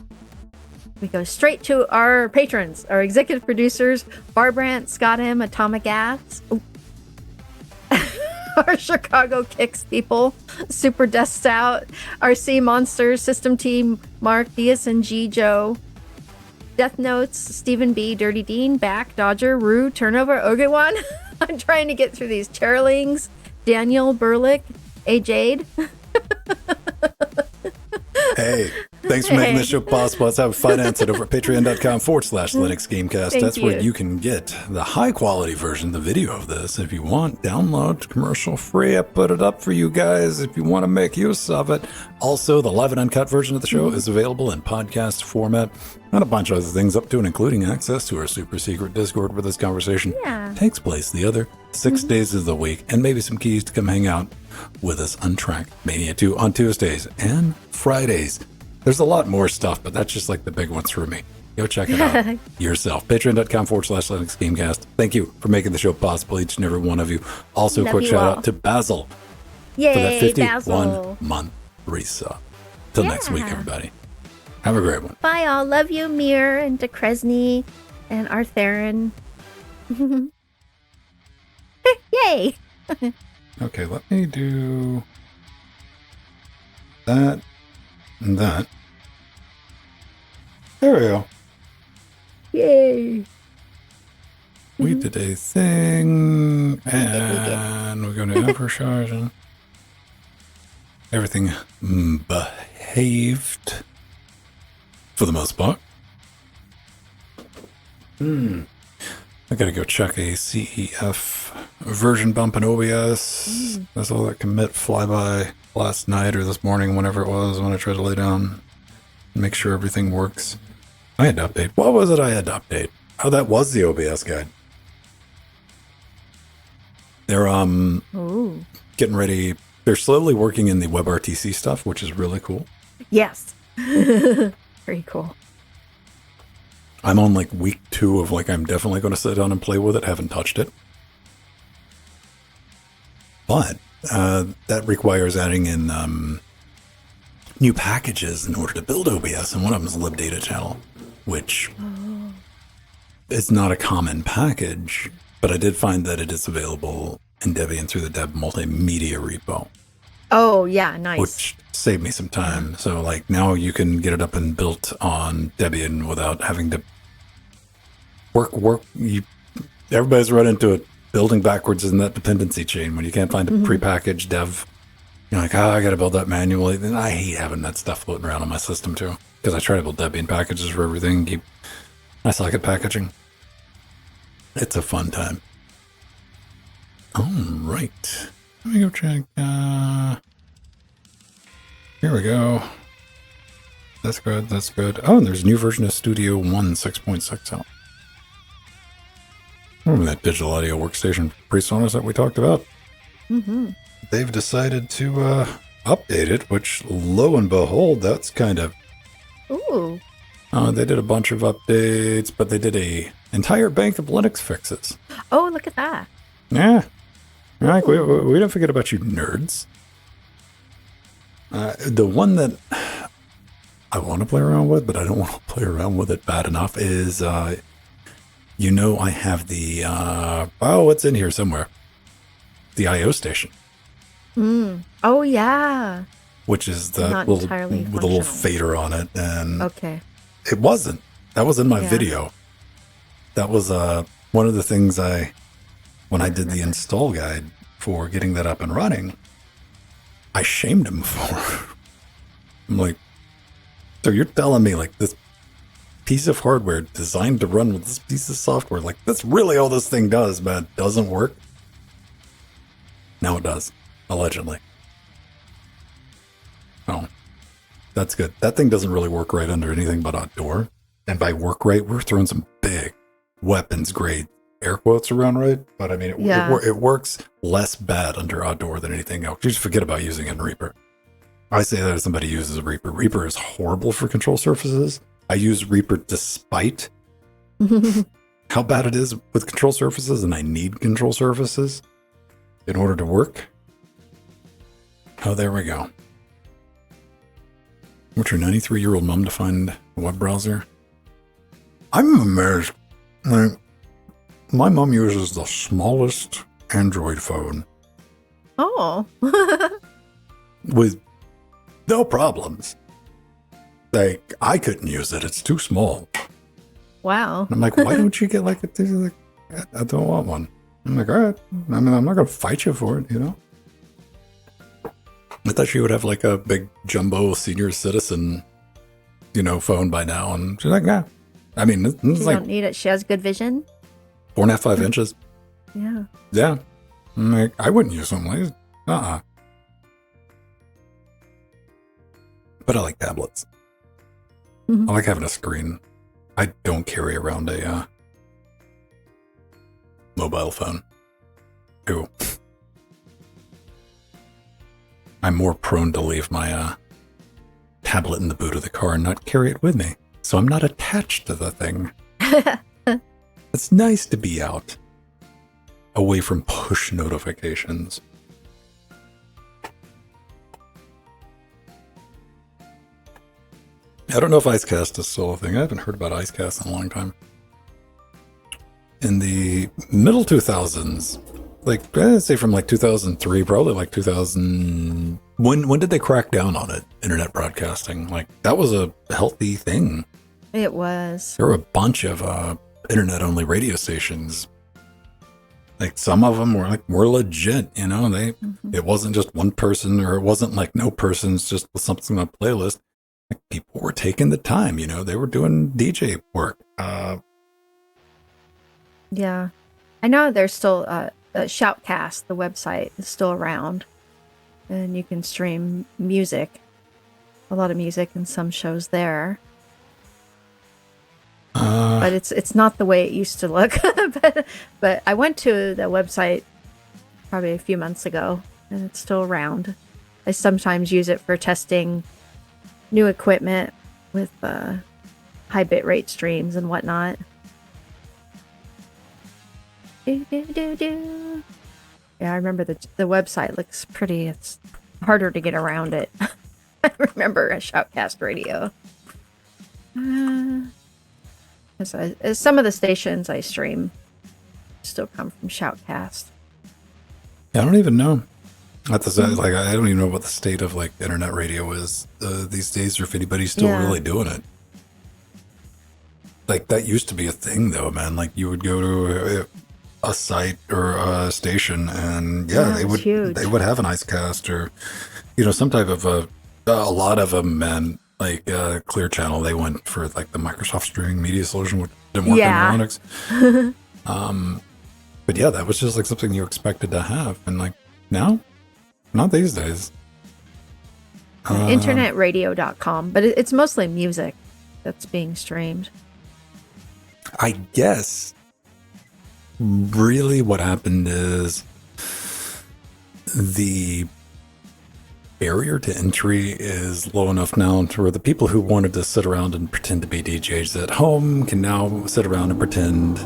We go straight to our patrons, our executive producers, Barbrandt, Scott M, Atomic Ass. Our Chicago Kicks people, Super Death Stout, our Sea Monsters, System Team, Mark, Diaz and G, Joe, Death Notes, Stephen B, Dirty Dean, Back, Dodger, Rue, Turnover, Ogewan. I'm trying to get through these. Chairlings, Daniel, Burlick, A Jade. Hey, thanks for making this show possible. Let's have finance it over at patreon.com/Linux Gamecast. That's where you can get the high quality version, the video of this. If you want, download commercial free. I put it up for you guys if you want to make use of it. Also, the live and uncut version of the show is available in podcast format and a bunch of other things up to and including access to our super secret Discord where this conversation takes place the other 6 days of the week, and maybe some keys to come hang out with us on Track Mania 2 on Tuesdays and Fridays. There's a lot more stuff, but that's just like the big ones for me. Go check it out yourself. Patreon.com/Linux Gamecast. Thank you for making the show possible, each and every one of you. Also, Love quick you shout all. out to Basil for that 51-month resub. Till next week, everybody. Have a great one. Bye, all. Love you, Mir and DeCresney and Artherin. Yay! Okay, let me do that and that. There we go. Yay! We did a thing, and we're going to emphasize and everything behaved for the most part. I gotta go check a CEF version bump in OBS. That's all that commit flyby last night or this morning, whenever it was, when I tried to lay down and make sure everything works. I had to update. What was it I had to update? Oh, that was the OBS guide. They're getting ready. They're slowly working in the WebRTC stuff, which is really cool. Yes. Very cool. I'm on like week 2 of like, I'm definitely going to sit down and play with it. Haven't touched it. But that requires adding in new packages in order to build OBS. And one of them is a libdata channel, which is not a common package, but I did find that it is available in Debian through the Deb multimedia repo. Oh, yeah, nice. Which saved me some time. So like now you can get it up and built on Debian without having to work. Everybody's run into it, building backwards in that dependency chain when you can't find a prepackaged dev. You're like, I got to build that manually. And I hate having that stuff floating around on my system too, because I try to build Debian packages for everything, keep I suck at packaging. It's a fun time. All right. Let me go check. Here we go. That's good. That's good. Oh, and there's a new version of Studio One 6.6 out. Remember that digital audio workstation PreSonus that we talked about? Mm-hmm. They've decided to update it, which, lo and behold, that's kind of... Ooh. They did a bunch of updates, but they did a entire bank of Linux fixes. Oh, look at that. Yeah. Like, we don't forget about you nerds. The one that I want to play around with, but I don't want to play around with it bad enough is, I have the, it's in here somewhere. The I.O. station. Oh, yeah. Which is the Not little, entirely with a little functional. fader on it. And Okay. it wasn't. That was in my Yeah. video. That was one of the things when I did the install guide for getting that up and running, I shamed him for. I'm like, so you're telling me like this piece of hardware designed to run with this piece of software, like that's really all this thing does, but it doesn't work? Now it does, allegedly. Oh, that's good. That thing doesn't really work right under anything but outdoor. And by work right, we're throwing some big weapons grade air quotes around right. But I mean, it works less bad under outdoor than anything else. You just forget about using it in Reaper. I say that as somebody who uses Reaper. Reaper is horrible for control surfaces. I use Reaper despite how bad it is with control surfaces, and I need control surfaces in order to work. Oh, there we go. What's your 93-year-old mom to find a web browser? I'm amazed. Like, my mom uses the smallest Android phone Oh. with no problems. Like, I couldn't use it. It's too small. Wow. I'm like, why don't you get like a... Like, I don't want one. I'm like, all right. I mean, I'm not going to fight you for it, you know? I thought she would have like a big jumbo senior citizen, phone by now. And she's like, nah. I mean, it's You like don't need it. She has good vision. 4.5, 5 inches. Yeah. Yeah. I'm like, I wouldn't use something like that. But I like tablets. Mhm. I like having a screen. I don't carry around a mobile phone. Ew. I'm more prone to leave my tablet in the boot of the car and not carry it with me. So I'm not attached to the thing. It's nice to be out, away from push notifications. I don't know if Icecast is still a thing. I haven't heard about Icecast in a long time. In the middle 2000s, like, I'd say from like 2003, probably like 2000. When did they crack down on it? Internet broadcasting, like that was a healthy thing. It was. There were a bunch of internet-only radio stations. Like some of them were like more legit, It wasn't just one person, or it wasn't like no person's just something on a playlist. Like people were taking the time, They were doing DJ work. Yeah. I know there's still Shoutcast, the website, is still around. And you can stream music. A lot of music and some shows there. But it's not the way it used to look. but I went to the website probably a few months ago, and it's still around. I sometimes use it for testing new equipment with high bitrate streams and whatnot. Yeah, I remember the website looks pretty. It's harder to get around it. I remember a Shoutcast radio. Some of the stations I stream still come from Shoutcast. I don't even know. I don't even know what the state of like internet radio is these days, or if anybody's still really doing it. Like that used to be a thing, though, man. Like you would go to a site or a station, and they would have an Icecast or some type of a lot of them, and like Clear Channel, they went for like the Microsoft streaming media solution, which didn't work Yeah. on Linux. But yeah, that was just like something you expected to have, and like now, not these days. Internetradio.com, but it's mostly music that's being streamed. I guess really what happened is the barrier to entry is low enough now to where the people who wanted to sit around and pretend to be DJs at home can now sit around and pretend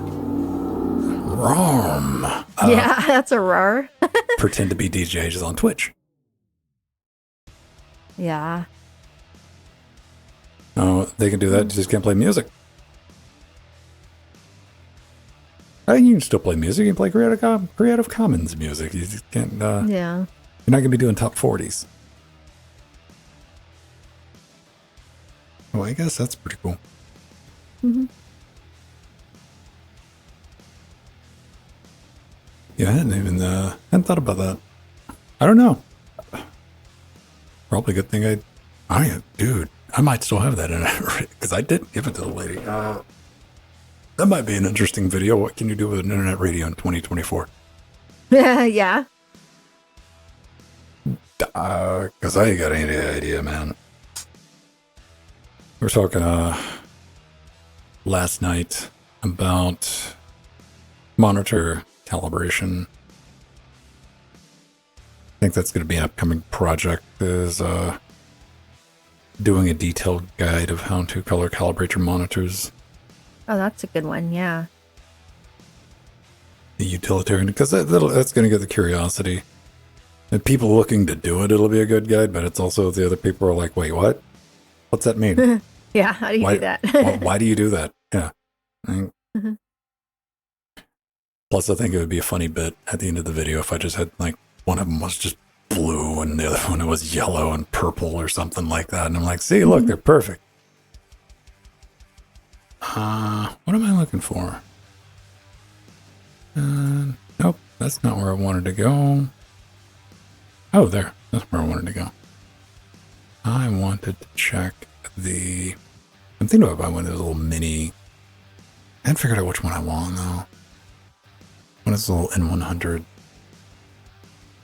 Yeah, that's a roar. pretend to be DJs on Twitch. Yeah. Oh, they can do that, you just can't play music. You can still play music. You can play Creative Commons music. You just can't. Yeah. You're not gonna be doing top 40s. Well, I guess that's pretty cool. Mm-hmm. Yeah, I hadn't thought about that. I don't know. Probably a good thing dude, I might still have that in it because I did give it to the lady. That might be an interesting video. What can you do with an internet radio in 2024? Yeah. Because I ain't got any idea, man. We were talking last night about monitor calibration. I think that's going to be an upcoming project, is doing a detailed guide of how to color calibrate your monitors. Oh, that's a good one. Yeah. The utilitarian, because that's going to get the curiosity. And people looking to do it, it'll be a good guide, but it's also the other people are like, wait, what? What's that mean? Yeah, how do you do that? Why do you do that? Yeah. Plus, I think it would be a funny bit at the end of the video if I just had, like, one of them was just blue and the other one was yellow and purple or something like that. And I'm like, see, look, they're perfect. What am I looking for? Nope, that's not where I wanted to go. Oh, there. That's where I wanted to go. I wanted to check the... I'm thinking about one of those little mini... I haven't figured out which one I want, though. One is a little N100.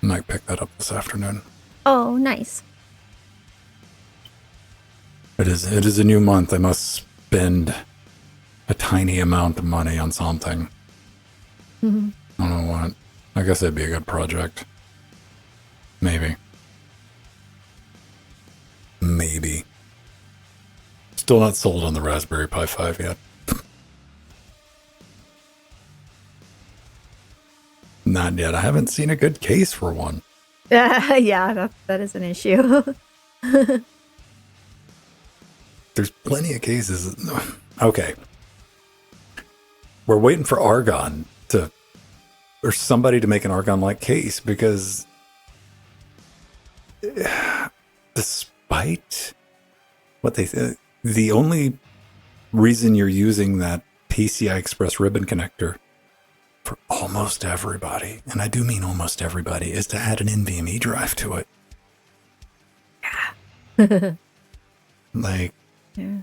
I might pick that up this afternoon. Oh, nice. It is a new month. I must spend a tiny amount of money on something. Mm-hmm. I don't know what. I guess that'd be a good project. Maybe. Still not sold on the Raspberry Pi 5 yet. Not yet. I haven't seen a good case for one. Yeah, that is an issue. There's plenty of cases. Okay. We're waiting for Argon or somebody to make an Argon-like case, because despite what they say, the only reason you're using that PCI Express ribbon connector for almost everybody, and I do mean almost everybody, is to add an NVMe drive to it. Like, Yeah.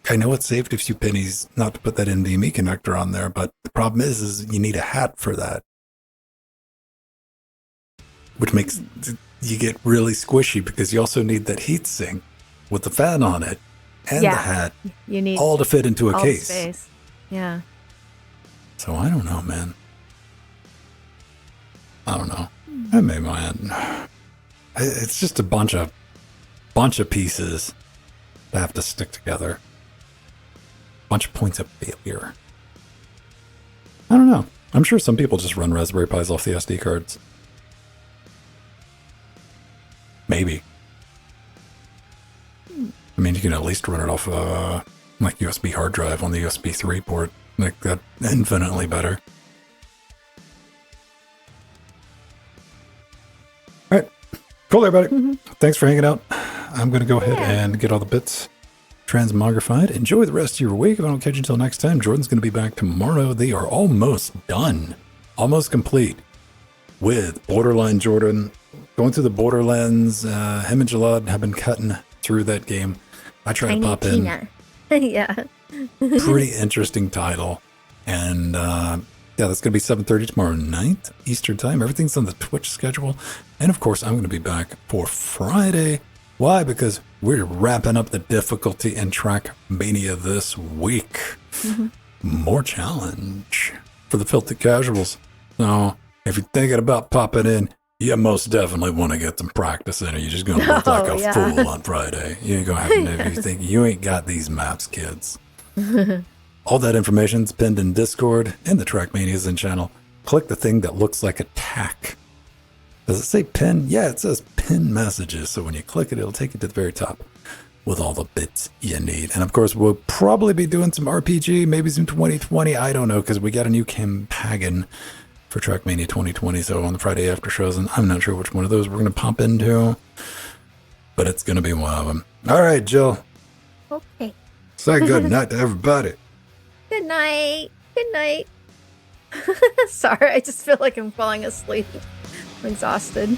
I know it saved a few pennies not to put that NVMe connector on there, but the problem is you need a hat for that, which makes you get really squishy, because you also need that heatsink with the fan on it and the hat, You need all to fit into a all case. space. Yeah. So I don't know, man. I don't know. I made mine. It's just a bunch of pieces that have to stick together. Bunch of points of failure. I don't know. I'm sure some people just run Raspberry Pis off the SD cards. Maybe. I mean, you can at least run it off like USB hard drive on the USB 3 port. Like, that infinitely better. All right. Cool, everybody. Thanks for hanging out. I'm going to go ahead and get all the bits transmogrified. Enjoy the rest of your week. If I don't catch you until next time, Jordan's going to be back tomorrow. They are almost done. Almost complete with Borderline Jordan. Going through the Borderlands. Him and Jalad have been cutting through that game. I try Tiny to pop Tina. Yeah. in. Pretty interesting title. And yeah, that's going to be 7:30 tomorrow night, Eastern time. Everything's on the Twitch schedule. And of course, I'm going to be back for Friday. Why? Because we're wrapping up the difficulty in Trackmania this week. More challenge for the filthy casuals. So if you're thinking about popping in, you most definitely want to get some practice in, or you're just going to look like a fool on Friday. You ain't going to have you think you ain't got these maps, kids. All that information's pinned in Discord and the Trackmania Zen channel. Click the thing that looks like a tack. Does it say pin? Yeah, it says pin messages. So when you click it, it'll take you to the very top with all the bits you need. And of course, we'll probably be doing some RPG, maybe some 2020. I don't know, because we got a new campaign for Trackmania 2020. So on the Friday after shows, and I'm not sure which one of those we're going to pop into, but it's going to be one of them. All right, Jill. Okay. Say good night to everybody. Good night. Good night. Sorry, I just feel like I'm falling asleep. I'm exhausted.